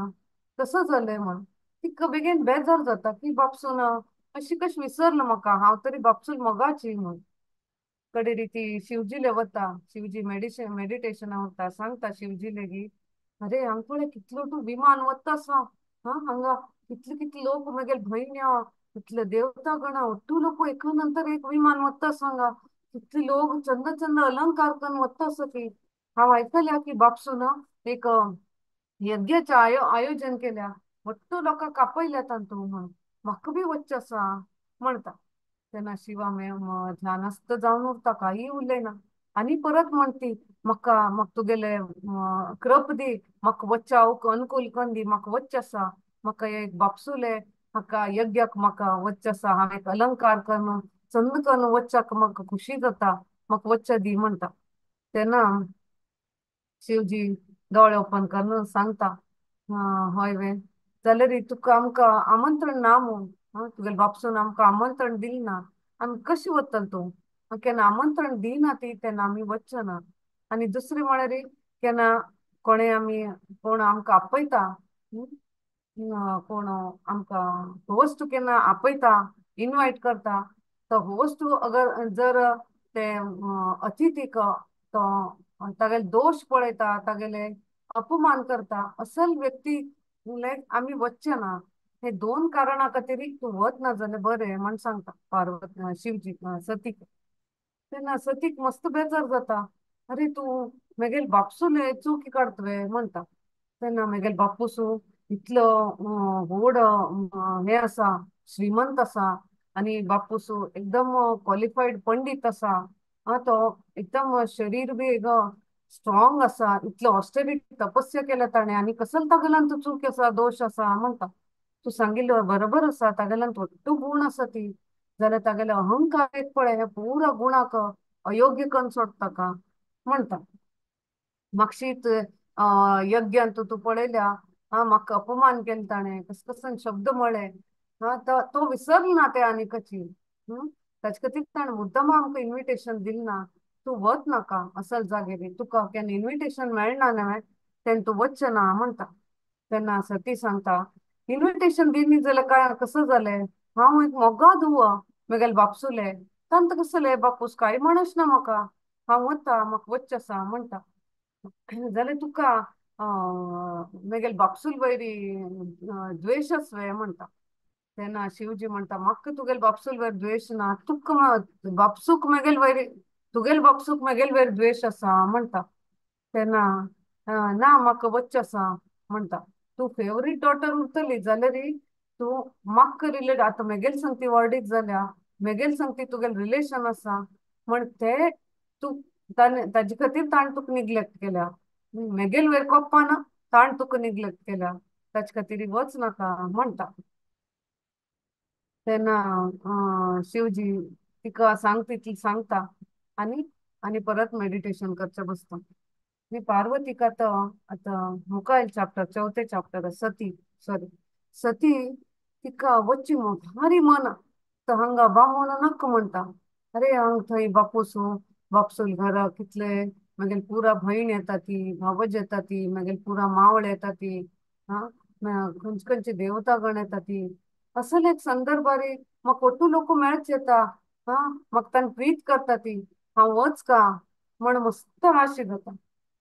कसं जालें म्हण तिका बेगीन बेजार जाता की बापसून अशी कशी विसरलं म्हाका हांव तरी बापसून मोगाची म्हण कडे ती शिवजीले वता शिवजी मेडिटेशन वता सांगता शिवजी लेगी अरे हांग पळय कितलो तूं विमान वता आसा हांगा कितले कितले लोक मगेल भयण्यो कितले देवता गणा अट्टू लोक एका नंतर एक विमान वता सांगा कितले लोक चंद चंद अलंकार करून वता आसा की हांव आयकल्या की बापसून एक यज्ञाचे आयोजन केल्या वट्टू लोकांक आपयल्या तांतू म्हण म्हाका बी वच्चे आसा म्हणटा तेन्ना शिवा ध्यानस्थ जावन उरता काही उरलेना आनी परत म्हणटी म्हाका तुगेले कृप दी म्हाका वच्चे हांव अनुकूल करून दी म्हाका वच्चे आसा म्हाका एक बापसुले म्हाका यज्ञाक म्हाका वच्चे आसा हांव एक अलंकार करून चंद करून वच्चाक म्हाका खुशी जाता म्हाका वच्चे दी म्हणटा तेन्ना शिवजी दोळे ओपन करून सांगता हय वे जाल्यार तुका आमकां आमंत्रण ना म्हूण तुगेले बापसून आमकां आमंत्रण दिलें ना आमी कशें वतले तूं केन्ना आमंत्रण दिना ती तेन्ना आमी वचचे ना आनी दुसरें म्हळ्यार केन्ना कोणें आमी कोण आमकां आपयता कोण आमकां होस्ट केन्ना आपयता इनवायट करता तो होस्ट अगर जर ते अतिथीक तो तागेले दोश पळयता तागेले अपमान करता असल व्यक्ती लायक आमी वचचे ना हे दोन कारणा खातीर तूं वच ना जाल्यार बरें म्हण सांगता शिवजी सतीक तेन्ना सतीक मस्त बेजार जाता अरे तूं मगेल बापसून चूक काड तुवें म्हणटा तेन्ना मगेल बापूसू इतलो व्हड हे आसा श्रीमंत आसा आनी बापूसू एकदम क्वॉलिफायड पंडीत आसा तो एकदम शरीर बी स्ट्रॉंग आसा इतलो ऑस्टेरिटी तपस्या केल्या ताणें आनी कसल तागेल्यान तूं चूक आसा दोश आसा म्हणटा तूं सांगिल्लो बरोबर आसा तागेल्यान थोड्यो गुण आसा ती जाल्यार तागेले अहंकार एक पळय हे पुरा गुणाक अयोग्य करून सोडटा का म्हणटा म्हापशीत यज्ञान तूं पळयल्या म्हाका अपमान केले ताणें कस कसन शब्द म्हळे तो विसरलो ना ते आनी कशी ताचे खातीर ताणें मुद्दम आमकां इन्विटेशन दिलें ना तूं वच नाका असल जाग्यार तुका केन्ना इन्विटेशन मेळना न्हय तेन्ना तूं वचचें ना म्हणटा तेन्ना सती सांगता इन्विटेशन दिली जाल्यार काय कसं जालें हांव एक मोगा धुव म्हगेले बापसुले तांत कसले बापूस कांय म्हणच ना म्हाका हांव वता म्हाका वच्चें आसा म्हणटा जाल्यार तुका मगेल बापसूल वयरी द्वेश वे म्हणटा तेन्ना शिवजी म्हणटा म्हाका तुगेले बापसूल वयर द्वेश ना तुका बापसूक मगेल वयर तुगेले बापसूक मगेल वयर द्वेश आसा म्हणटा तेन्ना ना म्हाका वच्चें आसा म्हणटा तूं फेवरीट डॉटर उरतली जाल्यार तूं म्हाका रिलेट आतां मगेल संग ती वर्डीत जाल्या मगेल संग ती तुगेलें रिलेशन आसा म्हण ते तूं ताजे खातीर ताणें तुका निग्लेक्ट केल्या मगेल वयर कोप्पान ताण तुका निग्लेक्ट केल्या ताचे खातीर वच नाका म्हणटा तेन्ना शिवजी तिका सांगता ती सांगता आनी आनी परत मेडिटेशन करचें बसता आनी पार्वतीक आतां मुखायल चॅप्टर चवथे चॅप्टर सती सॉरी सती तिका वच्ची भारी मन हांगा बामण नाका म्हणटा अरे हांव थंय बापूसू बापसूल घरा कितले मागीर पुरा भयण येता ती भावज येता ती मागीर पुरा मावळ येता ती हा खंयचे खंयचे देवतागण येता ती असले एक संदर्भारी मग कोट्टू लोक मेळच येता हा मग तान प्रीत करता ती हांव वच का म्हण मस्त आशीक जाता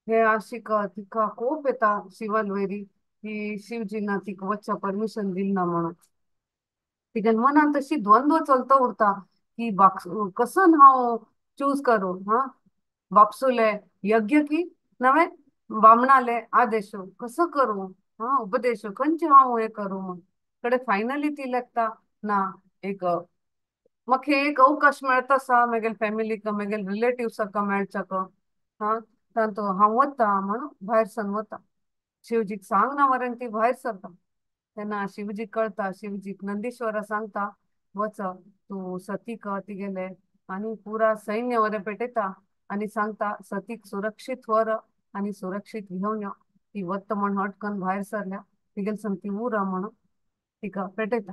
हे आशीक तिका खूप येता शिवाल वयरी की शिवजीना तिका वचचा परमिशन दिलना म्हणून तिच्या मनात तशी द्वंद्व चलता उरता की कसं हांव चूज करू हा बापसुले यज्ञ की नवे बामणाले आदेशो कसं करू हा उपदेशो खंयचे हांव हे करू म्हण कडे फायनली ती लागता ना एक म्हाका एक अवकाश मेळता सा मागेल फॅमिलीक मागेल रिलेटिव्हसाक मेळच्याक हा तांतो हांव वता म्हण भायर सर वता शिवजीक सांगना वरेन ती भायर सरता तेन्ना शिवजीक कळटा शिवजीक नंदीश्वरा सांगता वच तू सतीक तिगेले आणि पुरा सैन्य वरे पेटयता आणि सांगता सतीक सुरक्षीत वर आणि सुरक्षीत घेवन यो ती वत्त म्हण हटकन भायर सरल्या तिगेल संग ती उरा म्हण तिका पेटयता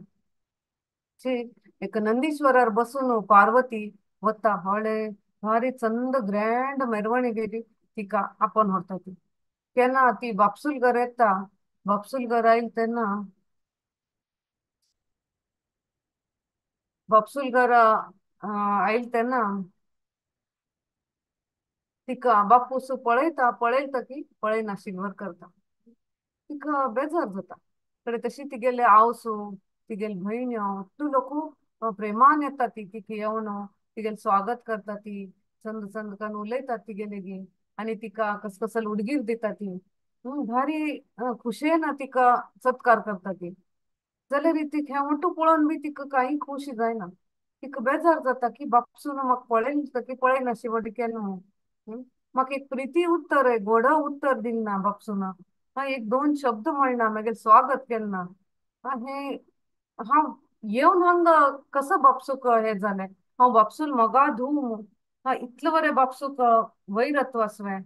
ची एक नंदीश्वरार बसून पार्वती वता हळे भारी चंद ग्रँड मेरवणीक गेली तिका आपण व्हरता ती केन्ना ती बापसूल घर येता बापसूल घर आयली तेन्ना बापसूल घर आयली तेन्ना तिका बापूस पळयता पळयता की पळयनाशिल्वर करता तिका बेजार जाता कडे तशी तिगेले आवसू तिगेल भयण्यो तू लोक प्रेमान येता ती तिका येवन तिगेले स्वागत करता ती चंद चंद करून उलयतात तिगेलेगी आणि तिका कस कसल उडगीर दिता ती भारी खुशेन तिका सत्कार करता ती जाल्यार ती हेवटू पळोवन बी तिका काही खुशी जायना तिका बेजार जाता की बापसून म्हाका पळयन की पळयनाशी वडी केलें म्हणून म्हाका एक प्रिती उत्तर घोड उत्तर दिलना बापसून एक दोन शब्द म्हणना मागीर स्वागत केलना हे हांव येवन हांगा कसं बापसूक हे जालें हांव बापसूल मोगा धू इतले बरें बापसूक वैरत्व आसवें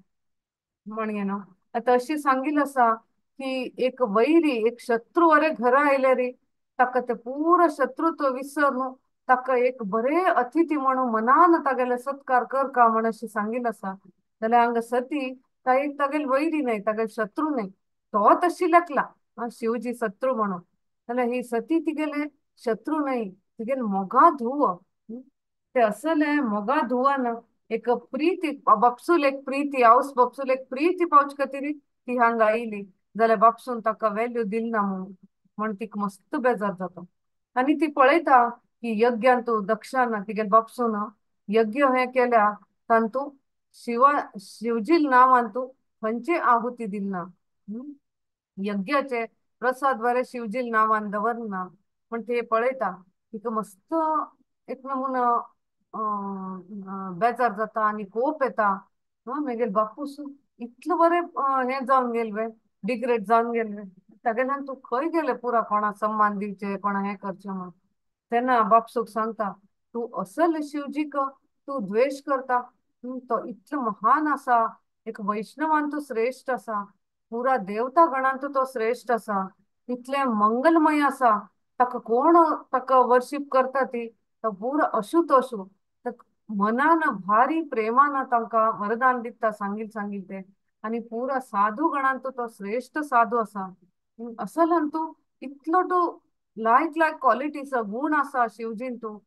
म्हणगे न्हू आता अशी सांगिल आसा की एक वैरी एक शत्रू वरे घरा आयले रे ताका ते पुरो शत्रुत्व विसर न्हू ताका एक बरे अतिथी म्हणून मनान तागेले सत्कार कर का म्हण अशी सांगिल आसा जाल्यार हांगा सती तागेल वैरी न्हय तागेल शत्रू न्हय तो तशी लेखला शिवजी शत्रू म्हणून जाल्यार ही सती तिगेले शत्रू न्हय तिगेले मोगा धुव ते असले मोगा धुवन एक प्रीती बापसूल एक प्रीती हाऊस बापसूल एक प्रीती पावच खातीर ती हांगा आयली जाल्यार बापसून ताका व्हॅल्यू दिलना म्हण तिका मस्त बेजार जाता आनी ती पळयता की यज्ञान तू दक्षान तिगेले बापसून यज्ञ हे केल्या तांतू शिवजील नांवान तू खंयचे आहुती दिलना यज्ञाचे प्रसाद बरे शिवजील नांवान दवरना पण ते पळयता तिका मस्त एक नमुना बेजार जाता आणि कोप येता मागीर बापूस इतले बरे हे जावन गेले डिग्रेड जावन गेले तागेल्यान तू खंय गेले पुरा कोणा सम्मान दिवचे कोणा हे करचे म्हणून तेन्ना बापसूक सांगता तू असल शिवजीक तू द्वेष करता तो इतलो महान आसा एक वैष्णवान तू श्रेष्ठ आसा पुरा देवता गणांत तो श्रेष्ठ आसा इतले मंगलमय आसा ताका कोण ताका वर्शीप करता ती तो पुरो अशुत अशू मनान भारी प्रेमान तांकां वरदान दिता सांगील सांगील ते आणि पुरा साधू गणांत तो श्रेष्ठ साधू आसा असलन तू इतलो तू लायक लायक क्वालिटीस गुण आसा शिवजीन तू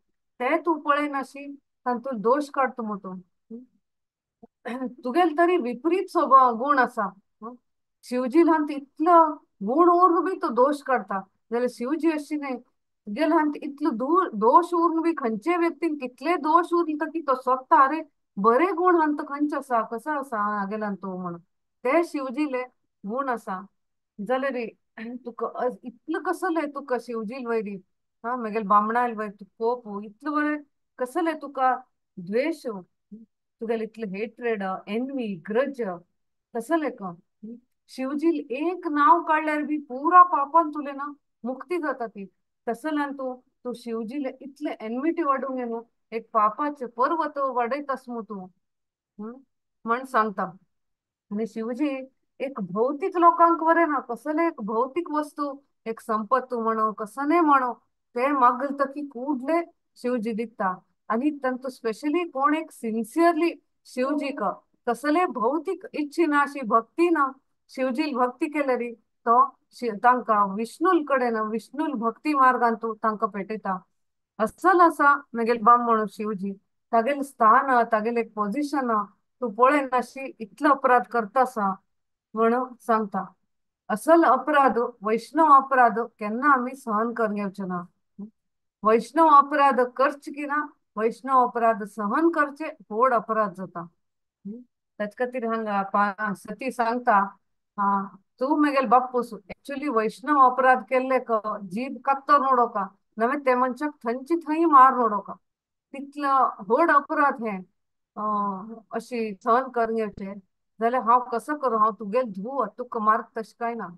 ते तू पळयनाशी तांतूं दोश काडता मग तूं तुगेल तरी विपरीत स्वभाव गुण आसा शिवजी ल्हान इतलो गुण उरून बी तो दोश काडता जाल्यार शिवजी अशी न्हय तुगेल ल्हान इतलो दोश उरून बी खंयचे व्यक्तीक कितले दोश उरता की तो स्वता अरे बरे गुण हांत खंयचे आसा कसो आसा हागेल्यान तूं म्हण ते शिवजीले गुण आसा जाल्यार तुका इतलो कसले तुका शिवजील वयरी मागीर बामणाल वयर तू कोप इतलो बरें कसले तुका द्वेष तुगेले इतले हेट्रेड एनवी ग्रज कसले का शिवजील एक नाव काढल्यार बी पुरा पापान तुले ना मुक्ती जाता ती तसल्यान तू तू शिवजीले इतले एनविटी वाडूंक न्हू एक पापाचे पर्वत वाडयतास मू तू म्हण सांगता आणि शिवजी एक भौतिक लोकांक वरे ना कसले एक भौतिक वस्तू एक संपत्तू म्हणो कसने म्हणो ते मागलता की कुडले शिवजी दिता आणि तांचो स्पेशली कोण एक सिन्सियरली शिवजी का कसले भौतिक इच्छी ना अशी भक्ती ना शिवजी भक्ती केलेली तो तांका विष्णू कडेन विष्णू भक्ती मार्गान तू तांकां पेटयता असल असा मगेल बामण शिवजी तागेले स्थान तागेले एक पोझिशन तू पळय नाशी इतलो अपराध करतासा म्हणून सांगता असल अपराध वैष्णव अपराध केन्ना आम्ही सहन करून घेवचे ना वैष्णव अपराध करचे की ना वैष्णव अपराध सहन करचे व्हड अपराध जाता तेच खातीर हांगा सती सांगता हा तू मगेल बापूस एक्चुअली वैष्णव अपराध केल्ले जीभ कात्तर उडोवका नवे ते मनशाक थंयची थंय मारून उडोवका तितलो व्हड अपराध हे अशी सहन करून घेवचे जाल्यार हांव कसो करूं हांव तुगेल धुव तुका मारता तशें काय ना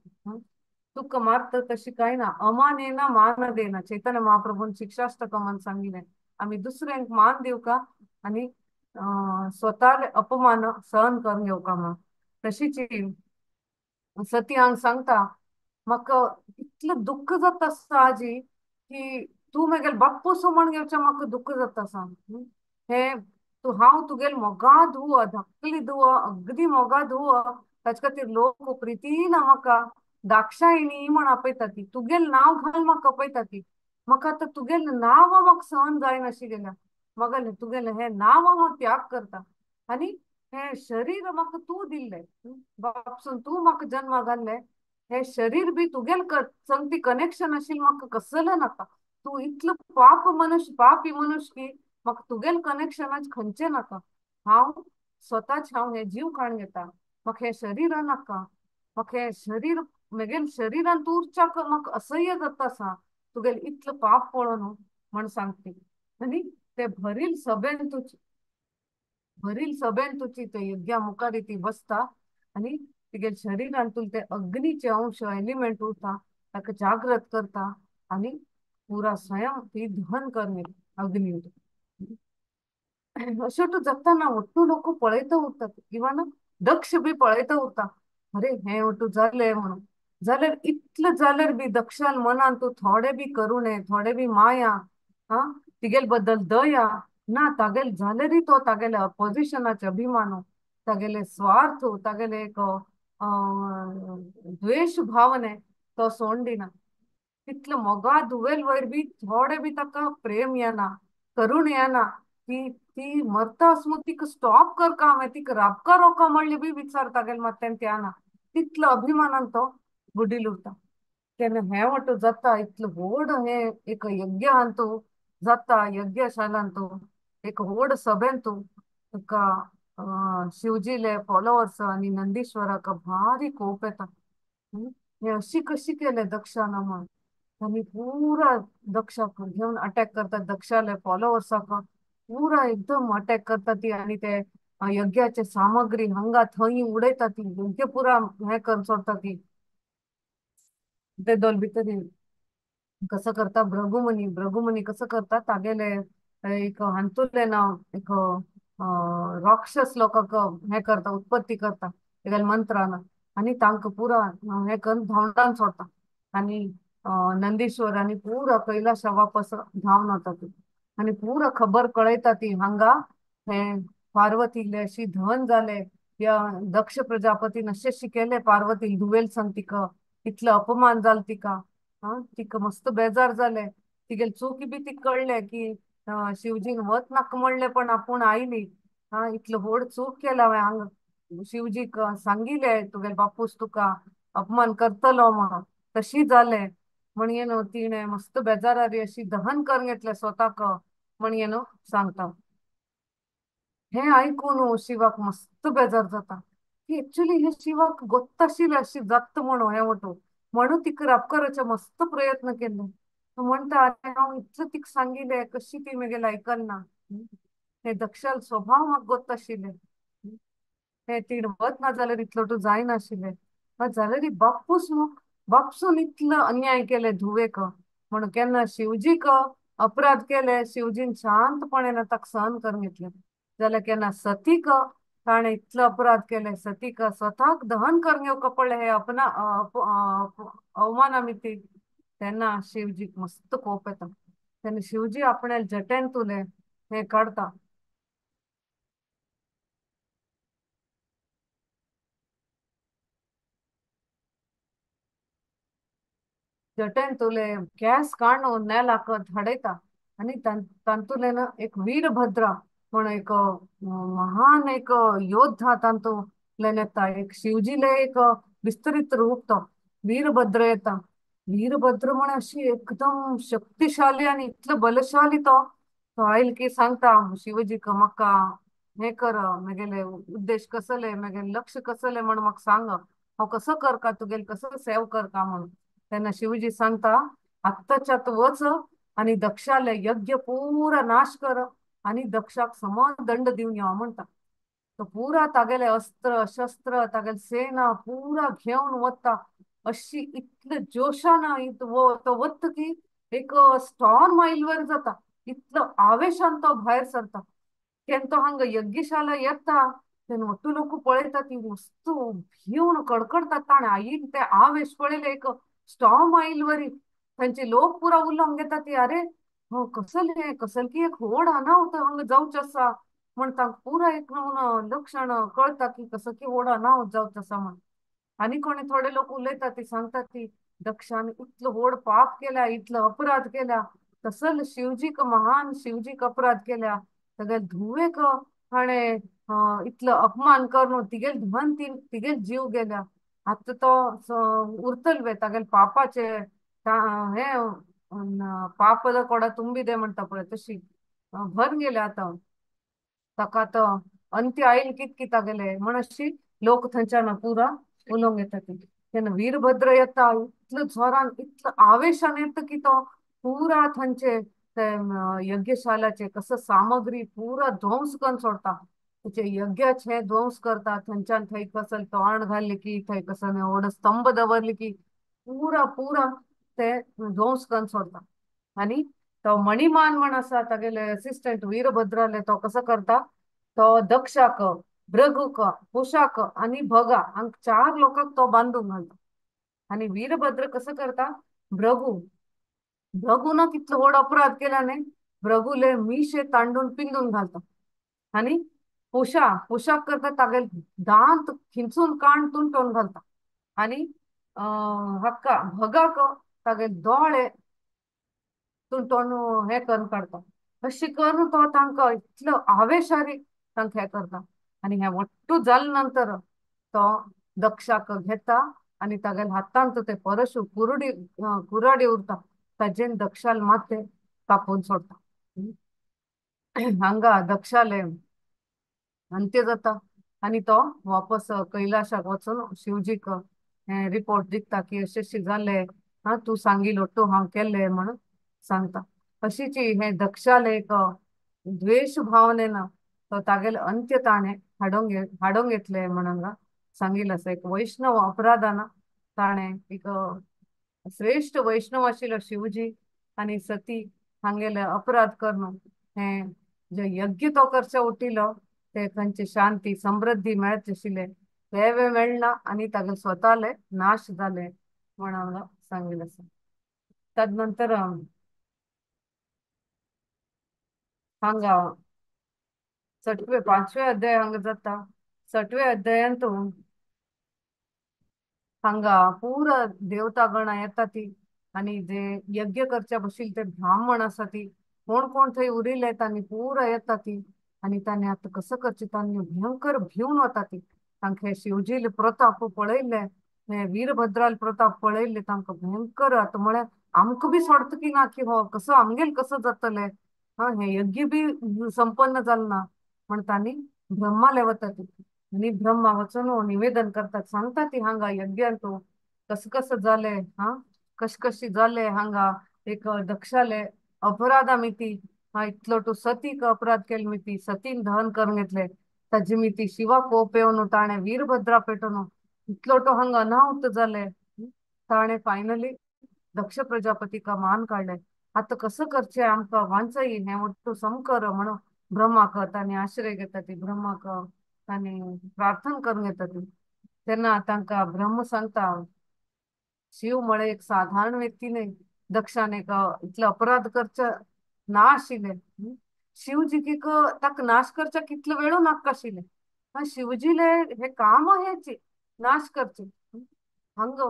तुका मारता तशी काय ना अमान येना मान देना चैतन्य महाप्रभून शिक्षाष्टकमान सांगितले आम्ही दुसऱ्यांक मान दिवका आणि स्वतःले अपमान सहन करून घेवका म्हणून तशीच सती हांग सांगता म्हाका इतलें दुःख जाता आजी की तू मगेल बाप्पूस म्हण घेवचें म्हाका दुःख जाता सांग हे तू हांव तुगेल मोगा धुव धाकली धुव अगदी मोगा धुव ताचे खातीर लोक प्रितीन म्हाका दाक्षायणी म्हण आपयता ती तुगेल नांव घाल म्हाका आपयता ती म्हाका आतां तुगेल नांव म्हाका सहन जायनाशिल्लें म्हाका तुगेलें हें नांव हांव त्याग करता आनी हें शरीर म्हाका तूं दिल्लें बापसून तूं म्हाका जन्म घाल्लें हे शरीर बी तुगेल संगती कनेक्शन आशिल्लें म्हाका कसलें नाका तूं इतलो पापी मनुष्य की म्हाका तुगेल कनेक्शनाच खंयचें नाका हांव स्वताच हांव हे जीव काण घेता म्हाका हे शरीर नाका म्हाका हे शरीर मगेल शरीरान तूं उरच्याक म्हाका असह्य जाता सा तुगेल इतलो पाप पळोवन म्हण सांगती आनी ते भरील सभेन तुची ते यज्ञा मुखार ती बसता आणि तिगे शरीरान तुला ते अग्नीचे अंश एलिमेंट उरता ताका जागृत करता आणि पुरा स्वयं ती दहन करणे अग्नी अशें जाताना ಒಟ್ಟು लोक पळयता उरतात इवन दक्ष बी पळयता उरता अरे हे ಒಟ್ಟು जालें म्हणून जाल्यार इतलें जाल्यार बी दक्षान मनान तूं थोडे बी करुणे थोडे बी माया हा तिगेल बद्दल दया ना तागेल जाल्यारय तो तागेले अपोजिशनाचे अभिमान तागेले स्वार्थ तागेले एक द्वेष भावने तो सोडून दिना तितलं मोगा दुवेल वयर बी थोडे बी ताका प्रेम येना करूण येना ती ती मरता आसमू तिका स्टॉप करका हांवें तिका राबका रोका म्हणलें बी विचारता गेल मात तें त्याना तितलो अभिमानान तो बुडील उरता तेन्ना हें वटू जाता इतलो व्हड हें एक यज्ञान तूं जाता यज्ञशालान तूं एक व्हड सभेन तूं तुका शिवजीले फॉलोवर्स आनी नंदीश्वराक भारी कोप येता हे अशी कशी केले दक्षाना म्हण त्यांनी पुरा दक्षाक घेऊन अटॅक करतात दक्षाले फॉलोवर्साक पुरा एकदम अटॅक करता ती आणि ते यज्ञाचे सामग्री हंगा थंय उडयता ती यज्ञ पुरा हे करून सोडता ती ते दोल भितर कसं करता भृगुमुनी कसं करता तागेले एक हांतुरले ना एक राक्षस लोकांक हे करता उत्पत्ती करता तेगेले मंत्रान आणि तांकां पुरा हे करून धांवडावन सोडता आणि नंदीश्वर आणि पुरा कैलाशा वापस धांवन वता ती आणि पुरा खबर कळयता ती हांगा हे पार्वतीले अशी धन जाले या दक्ष प्रजापतीन अशें केले पार्वती दुवेल संग तिका इतलो अपमान जाल तिका तिका मस्त बेजार जाले तिगेल चुकी बी ती कळले की शिवजीन वत नाका म्हणले पण आपूण आयली इतलो व्हड चूक केला हांवें शिवजीक सांगिले तुगेल बापूस तुका अपमान करतलो म्हणून तशी जाले म्हणये न्हू तिणे मस्त बेजारारी अशी दहन करून घेतले स्वताक म्हणये न्हू सांगता हे ऐकून शिवाक मस्त बेजार जाता की एक्चुअली हे शिवाक गोत्ताशिले अशी जात म्हणून हे वटू म्हणून तिका राबकराचे मस्त प्रयत्न केले म्हणता अरे हांव इतलें तिका सांगिले कशी ती मगेल आयकना हे दक्षाल स्वभाव म्हाका गोत्ताशिले हे तीन वत ना जाल्यार इतलो तू जायनाशिल्ले जाल्यार बापूस न्हू बापसून इतलो अन्याय केले धुवेक म्हणून केन्ना शिवजीक अपराध केले शिवजीन शांतपणे ताका सहन करून घेतले जाल्यार केन्ना सतीक ताणें इतलो अपराध केले सतीक स्वताक दहन करून घेवका पडले हे अवमानामिती तेन्ना शिवजीक मस्त कोप येता तेन्ना शिवजी आपणे जटेन तुले हे काढता. जटेन तुले गॅस काढणं नेलाक धाडयता. आणि तांतुलेन एक वीरभद्र पण एक महान एक योद्धा तांतुलेन येता. एक शिवजीले एक विस्तरित रूप तो वीरभद्र येता. वीरभद्र म्हण अशी एकदम शक्तिशाली आणि इतलं बलशाली तो आईल की सांगता शिवजी का मक्का हे कर मगेले उद्देश कसले मगे लक्ष कसले म्हण मग सांग हो कसं कर का तुगेल कसं सेव कर का म्हणून. त्यांना शिवजी सांगता आत्ताच्यात वच आणि दक्षाला यज्ञ पुरा नाश कर आणि दक्षाक समान दंड देऊन यावं म्हणता. तो पुरा तागेले अस्त्र शस्त्र तागेले सेना पुरा घेऊन वत्ता. अशी इतलं जोशानं तो वत्त की एक स्टॉर्म वर जाता. इतलं आवेशान तो बाहेर सरता. तेंतो हंग यज्ञशाला येता. तेन ಒಟ್ಟು लोक पळयतात ಈ वस्तू भिवून कडकडतात ताणे आई ते आवेश पळयले एक स्टॉर्म आईल वरी त्यांचे लोक पुरा उल्लंघ घेतात ती अरे हो कसल की एक होड अनाहुत हंग जाऊच असा म्हणता पुरा एक लक्षण कळता की कसं की होड अनाहुत जाऊच असा म्हण. आणि कोणी थोडे लोक उलयतात ती सांगतात ती दक्षाने इतलं होड पाप केल्या इतलं अपराध केल्या तसल शिवजीक महान शिवजीक अपराध केल्या सगळ्या धुवेक आणि इतलं अपमान करून तिगेल धन तिगेल जीव गेल्या. आता तो उरतल वे तागेल पापाचे हे पापದ ಕೊಡ ತುಂಬಿದೆ म्हणता पळय तशी भर गेले आता. ताका तो अंत्य आईल कित गेले म्हण अशी लोक थंच्यान पुरा उलोवंक येता ती. तेन्ना वीरभद्र येता इतलं जोरान इतलं आवेशान येता की तो पुरा थंचे ते यज्ञशालाचे कसं सामग्री पुरा ध्वंस करून सोडता. त्याचे यज्ञाचे ध्वंस करता थंच्यान थंय कसल तोंड घालले की थंय कसन एवढं स्तंभ दवरले की पुरा पुरा ते ध्वंस करून सोडता. आणि तो मणिमान म्हण असा तागेले असिस्टंट वीरभद्राले तो कसं करता तो दक्षाक भृगुक कुशाक आणि भगा हांक चार लोकांक तो बांधून घालता. आणि वीरभद्र कसं करता भृगू भृगून कितलो व्हड अपराध केला न्ही भृगूले मिशे तांडून पिंजून घालता. आणि पोशाक करता तागेल दांत खिंचून कान तुंटून घालता. आणि हक्का भगाक तागेल दोळे तुंटून हे करून काढता. अशी करून तो तांकां इतलो आवेशारी तांकां हे करता. आणि हे ಒಟ್ಟು जाल नंतर तो दक्षाक घेता आणि तागेल हातांत ते परशु कुराडी उरता ताजेन दक्षाल माते कापून सोडता. हांगा दक्षाले अंत्य जाता. आणि तो वापस कैलाशाक वचून शिवजीक रिपोर्ट दिता की अशें अशें जालें हा तू सांगिलो तो हांव केलें म्हणून सांगता. अशीच हे दक्षाले एक द्वेष भावनेन तो तागेले अंत्य ताणे हाडोंक येतले म्हणून सांगिल्लें आसा. एक वैष्णव अपराधान ताणे एक श्रेष्ठ वैष्णव आशिल्लो शिवजी आणि सती हांगेले अपराध करून हे जे यज्ञ तो करचे उटिलो ते तांचे शांती समृद्धी मेळचे आशिल्ले ते मेळना आणि तागे स्वताले नाश जाले म्हणून सांगिल्लें आसा. तदनंतर हांगा 5वे अध्याय हांगा जाता. 6वे अध्यायांत हांगा पूरा देवतागण येता ती आणि जे यज्ञ करच्या बशील ते ब्राह्मण आसा ती कोण कोण थंय उरिल्ले तांणी पुरा येता ती. आणि तांणी आता कसं करचे तांणी भयंकर भिवन वता ती. तांखे शिवजील प्रताप पळयले हे वीरभद्राल प्रताप पळयले तांकां भयंकर आता म्हळ्यार आमकां बी सोडता की ना की हो कसं आमगेल कसं जातले हा हे यज्ञ बी संपन्न जालें ना म्हण तांणी ब्रह्माले वता ती. आणि ब्रह्मा वचून निवेदन करतात सांगता ती हांगा यज्ञांत कसं कसं जाले हा कशी जाले हांगा एक दक्षाले अपराधा मिती हा इतलो तू सतीक अपराध केले मिती सतीन दहन करून घेतले ताजी मिती शिवा कोप येवन ताणे वीरभद्रा पेटोवन इतलो तो हांगा अनाहुत जाले. ताणे फायनली दक्ष प्रजापती का मान काढले. आता कसं करचे आमकां वांचई हे ಒಟ್ಟು समकर म्हणून ब्रह्माक तांणी आश्रय घेता ती ब्रह्माक तांणी प्रार्थना करून घेता ती. तेन्ना तांकां ब्रह्म सांगता शिव म्हळे एक साधारण व्यक्ती नाही दक्षाने का इतले अपराध करचे ना आशिल्ले शिवजी की ताक नाश करच्या कितलं वेळो नाक आशिल्ले हा शिवजीले हे काम हेची नाश करचे हंग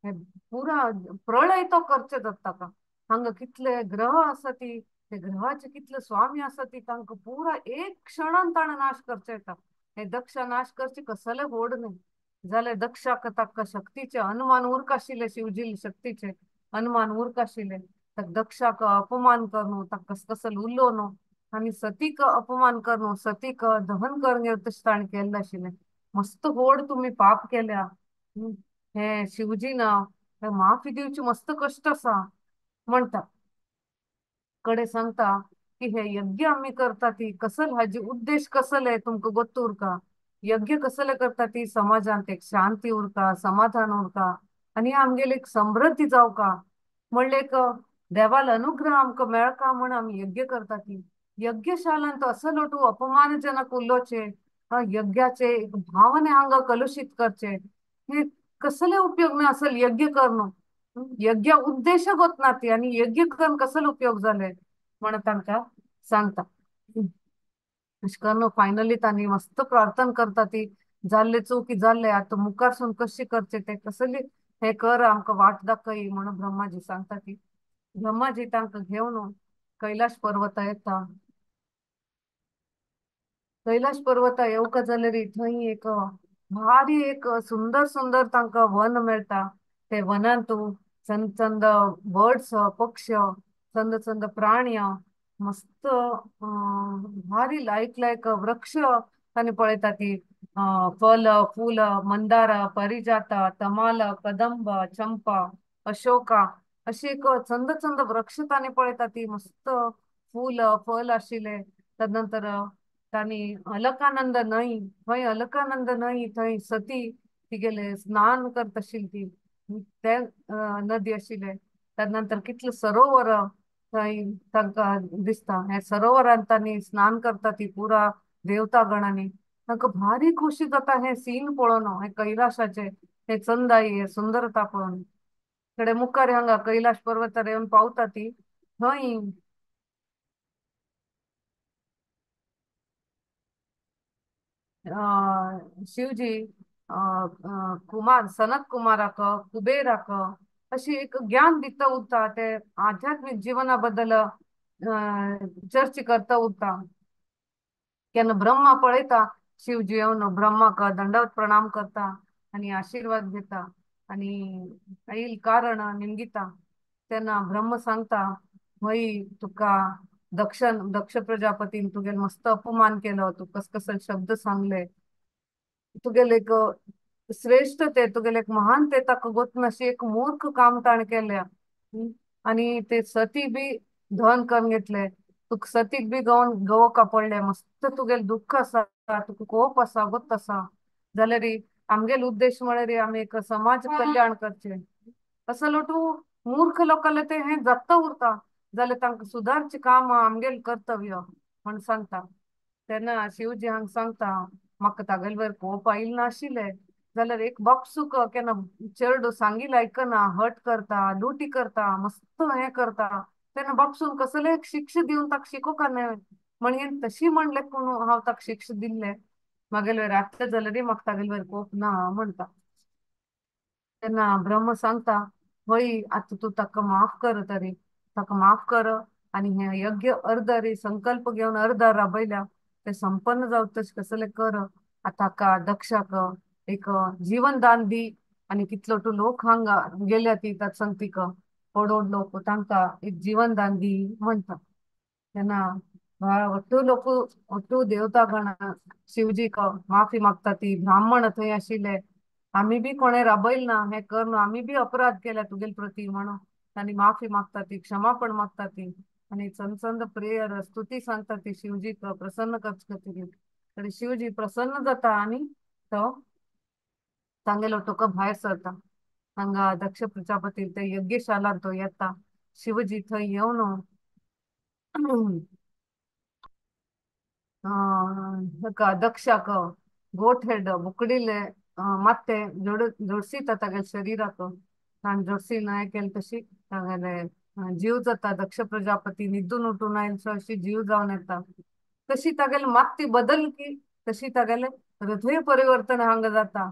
हे पुरा प्रळय तो करचे दत्ताका हंग कितले ग्रह असती ते ग्रहाचे कितले स्वामी असती तांक पुरा एक क्षणान ताणे नाश करचे येता हे दक्ष नाश करचे कसले होड नाही झाले दक्षाक ताका शक्तीचे हनुमान उर्क आशिल्ले शिवजी शक्तीचे हनुमान उर्क आशिल्ले ताका दक्षाक अपमान करणं ताका कस कसं उरलो न्हू आणि सतीक अपमान करणं सतीक दहन करणे तशें ताणें केल्लें आशिल्लें मस्त व्हड तुम्ही पाप केल्या हं. हे शिवजी ना हे माफी दिवची मस्त कष्ट आसा म्हणटा कडे सांगता की हे यज्ञ आम्ही करता ती कसल हाजी उद्देश कसले तुमका गोत्तू उरका यज्ञ कसले करता ती समाजांत एक शांती उरका समाधान उरका आणि आमगेले एक समृद्धी जावका म्हणले एक देवाल अनुग्रह आमकां मेळका म्हण आमी यज्ञ करता ती यज्ञशालांत असं लोटू अपमानजनक उल्लोचे यज्ञाचे एक भावने हांगा कलुषित करचे हे कसले उपयोग ना असल यज्ञ करणं यज्ञ उद्देश गोत ती आणि यज्ञ करून कसले उपयोग झाले म्हण तांकां सांगता अशें करून फायनली तांणी मस्त प्रार्थना करता ती जाल्ले चुकी जाल्ले आता मुखारसून कशी करचे ते कसली हे कर आमकां वाट दाखय म्हणून ब्रह्माजी सांगता ती ब्रह्माजी तांकां घेवन कैलाश पर्वता येता कैलाश पर्वता येवका जाल्यार थंय एक भारी एक सुंदर सुंदर तांकां वन मेळटा ते वनांत चंद चंद बर्ड्स पक्ष चंद चंद प्राणी मस्त भारी लायक लायक वृक्ष तांणी पळयता ती फल फूल मंदार परिजात तमाल कदंब चंपा अशोका अशी एक चंद चंद वृक्ष तांणी पळयता ती मस्त फूल फल आशिल्ले तदनंतर तांणी अलकानंद न्हंय थंय अलकानंद न्हंय थंय सती तिगेले स्नान करता आशिल्ली ती ते नदी आशिल्ले त्यानंतर कितले सरोवर थंय तांकां दिसता हे सरोवरांत तांणी स्नान करता ती पुरा देवता गणांनी तांकां भारी खुशी जाता हे सीन पळोवन हे कैलाशाचे हे चंदाई हे सुंदरता पळोवन कडे मुखार हांगा कैलाश पर्वतार येवन पावता ती थंय शिवजी कुमार सनत कुमाराक कुबेराक अशी एक ज्ञान दिता उरता ते आध्यात्मिक जीवना बद्दल चर्चा करता उरता केन्ना ब्रह्मा पळयता शिवजी येवन ब्रह्माक दंडवत प्रणाम करता आणि आशीर्वाद घेता आणि येईल कारण निमगिता तेन्ना ब्रह्म सांगता हय तुका दक्ष प्रजापतीन तुगेले मस्त अपमान केलो तू कस कस शब्द सांगले तुगेले एक श्रेष्ठ ते तुगेले एक महान ते ताका गोत नशी एक मूर्ख काम ताण केल्या आणि ते सती बी धन करून घेतले तुक सतीक बी गवोका पडले मस्त तुगेले दुःख आसा तुका कोप आसा गोत आसा जाल्यार आमगेलो उद्देश म्हळ्यार आमी एक समाज कल्याण करचे असं लोटू मूर्ख लोकांले ते हे जगता उरता जाल्यार तांकां सुदारचे काम आमगेले कर्तव्य म्हण सांगता तेन्ना शिवजी हांगा सांगता म्हाका तागेले वयर कोप आयिल्लो नाशिल्ले जाल्यार एक बापसूक केन्ना चेडूं सांगिल्लें आयकना हट करता लुटी करता मस्त हें करता तेन्ना बापसून कसले एक शिक्षा दिवन ताका शिकोवका न्हय म्हणून तशी म्हणले पूण हांव ताका शिक्षा दिल्ले म्हागेले वयर आत्ता जाल्यार म्हाका तागेले वयर कोप ना म्हणटा तेन्ना ब्रह्म सांगता होय आता तू ताका माफ कर तरी ताका माफ कर आणि हे यज्ञ अर्ध संकल्प घेऊन अर्ध राबयल्या ते संपन्न जावं तशें कसले कर आता ताका दक्षाक एक जीवन दान दी आणि कितलो तू लोक हांगा गेल्या ती ताका सांगतीक पडोड लोक तांकां एक जीवन दान दी म्हणटा तेन्ना ಒಟ್ಟು लोक ಒಟ್ಟು देवतागण शिवजीक माफी मागता ती ब्राह्मण थंय आशिल्ले आम्ही बी कोणे राबयल ना हे कर ना आम्ही बी अपराध केला तुगेल प्रती म्हणून तांणी माफी मागता ती क्षमापण मागता ती आणि चंद प्रेयर स्तुती सांगता ती शिवजीक प्रसन्न करच खातीर तरी शिवजी प्रसन्न जाता आणि तो तांगेलो तुका भायर सरता हांगा दक्ष प्रजापती ते यज्ञशालांत तो येता शिवजी थंय येवन हेका दक्षाक गोट हेड बुकडिले ಮತ್ತೆ ಜೋಡಿಸಿತ ತಗಲ್ ಶರೀರಕ್ಕೆ ನಾನು ಜೋಡಿಸಿ ನಾಯ ಕೇಳಿ ತಸಿ ತಗಲೆ जीव जाता दक्ष प्रजापती निद्दून उठून आयल्सो अशी जीव जावन येता तशी तागेले मात्ती बदल की तशी तागेले हृदय परिवर्तन हांग जाता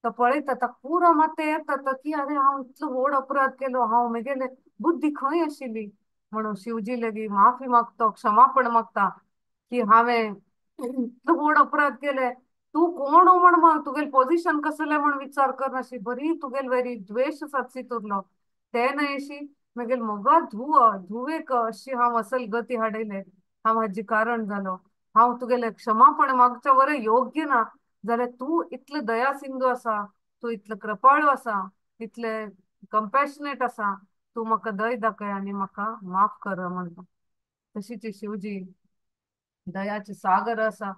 तो पळयता ताका पुरो माते येता तो की अरे हांव इतलो व्हड अपराध केलो हांव म्हगेले बुद्धी खंय आशिल्ली म्हणून शिवजी लेगी माफी मागतो क्षमापण मागता की हांवें इतलो व्हड अपराध केले तूं कोण म्हण मग तुगेल पोझिशन कसले म्हण विचार करनाशी बरी तुगेल वेरी द्वेष साचीत उरलो ते न्हय मगेल मोगा धुवेक अशी हांव असल गती हाडयले हांव हाजी कारण जालो हांव तुगेले क्षमापण मागच्या वरे योग्य ना जाल्यार तूं इतलो दया सिंधू आसा तूं इतलो कृपाळू आसा इतले कंपॅशनेट आसा तूं म्हाका दय दाखय आनी म्हाका माफ कर म्हणटा तशीच शिवजी दयाचे सागर आसा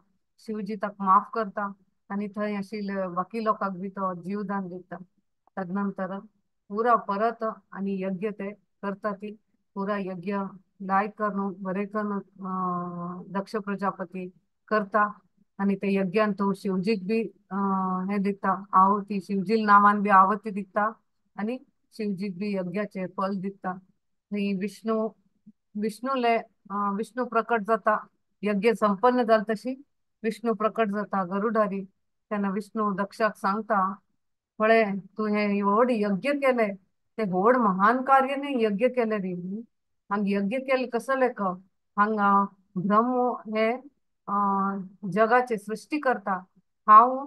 शिवजी ताका माफ करता आनी थंय आशिल्ले बाकी लोकांक बी तो जीवदान दिता तदनंतर पुरा परत आनी यज्ञ ते करता ती पुरा यज्ञ लायक करून बरे करून दक्ष प्रजापती करता आनी ते यज्ञान तो शिवजीक बी हे दिता आहुती शिवजी नावान बी आहुती दिता आनी शिवजीक बी यज्ञाचे फल दिता विष्णू विष्णूले विष्णू प्रकट जाता यज्ञ संपन्न जाल तशी विष्णू प्रकट जाता गरुडारी तेन्ना विष्णू दक्षाक सांगता पळे तू हे व्हड यज्ञ केले ते व्हड महान कार्य न्ही यज्ञ केले रे हांग यज्ञ केले कसले क हांगा ब्रह्म हे जगाचे सृष्टी करता हांव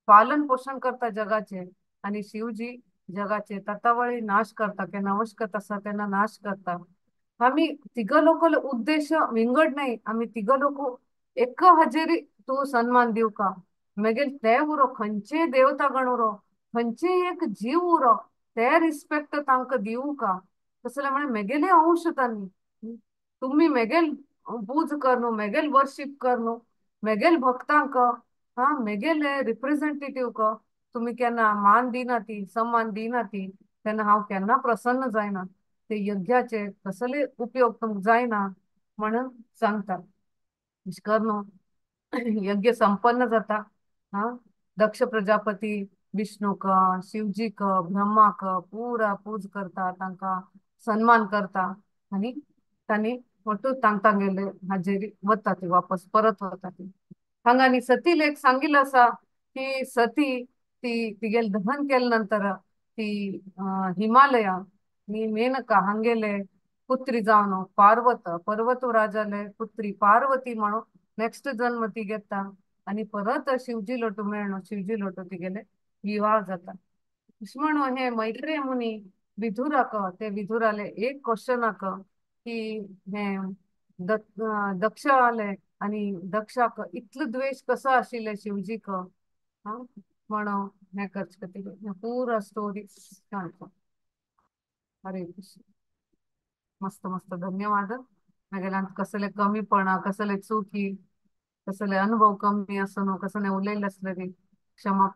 पालन पोषण करता जगाचे आणि शिवजी जगाचे ततावळी नाश करता केन्ना अवश्यकत आसा तेन्ना नाश करता आम्ही तिघ लोक उद्देश विंगड नाही आम्ही तिघ लोक एक हजेरी तू सन्मान दिव का मगेल ते उरो खंयचे देवता गण उरो खंयचे एक जीव उरो ते रिस्पेक्ट तांकां दिवू का तसले म्हणे मेगेले अंश तांनी तुम्ही मेगेल पूज कर न्हू मेगेल वर्शीप कर न्हू मेगेल भक्तांक हा मेगेले रिप्रेझेंटेटिव्ह क तुम्ही केन्ना मान दिना ती सन्मान दिना ती तेन्ना हांव केन्ना प्रसन्न जायना ते यज्ञाचे कसले उपयोग तुमक जायना म्हणून सांगता निष्कर्म यज्ञ संपन्न जाता हा दक्ष प्रजापती विष्णूक शिवजीक ब्रह्माक पुरा पूज करता तांकां सन्मान करता आनी तांणी ಒಟ್ಟು तांगेले हाजेरी वता ती वापस परत वता ती हांगा नी सती लेख सांगिल्लो आसा की सती ती तिगेल दहन केले नंतर ती हिमालया नी मेनका हांगेले पुत्री जावन पर्वत राजाले पुत्री पार्वती म्हणून नेक्स्ट जन्म ती घेता आणि परत शिवजी लोटू मेळणो शिवजी लोटू तिगेले विवाह जाता म्हणून हे मैत्रेय मुनी विधुराक ते विधुराले एक क्वेश्चनाक की हे दक्ष आले आणि दक्षाक इतलो द्वेष कसो आशिल्ले शिवजीक हा म्हणून हे करचे पुरा स्टोरी सांगता हरे कृष्ण मस्त मस्त धन्यवाद मागेल्यान कसले कमीपणा कसले चुकी कसले अनुभव कमी आसनो कसले उलयले आसले क्षमा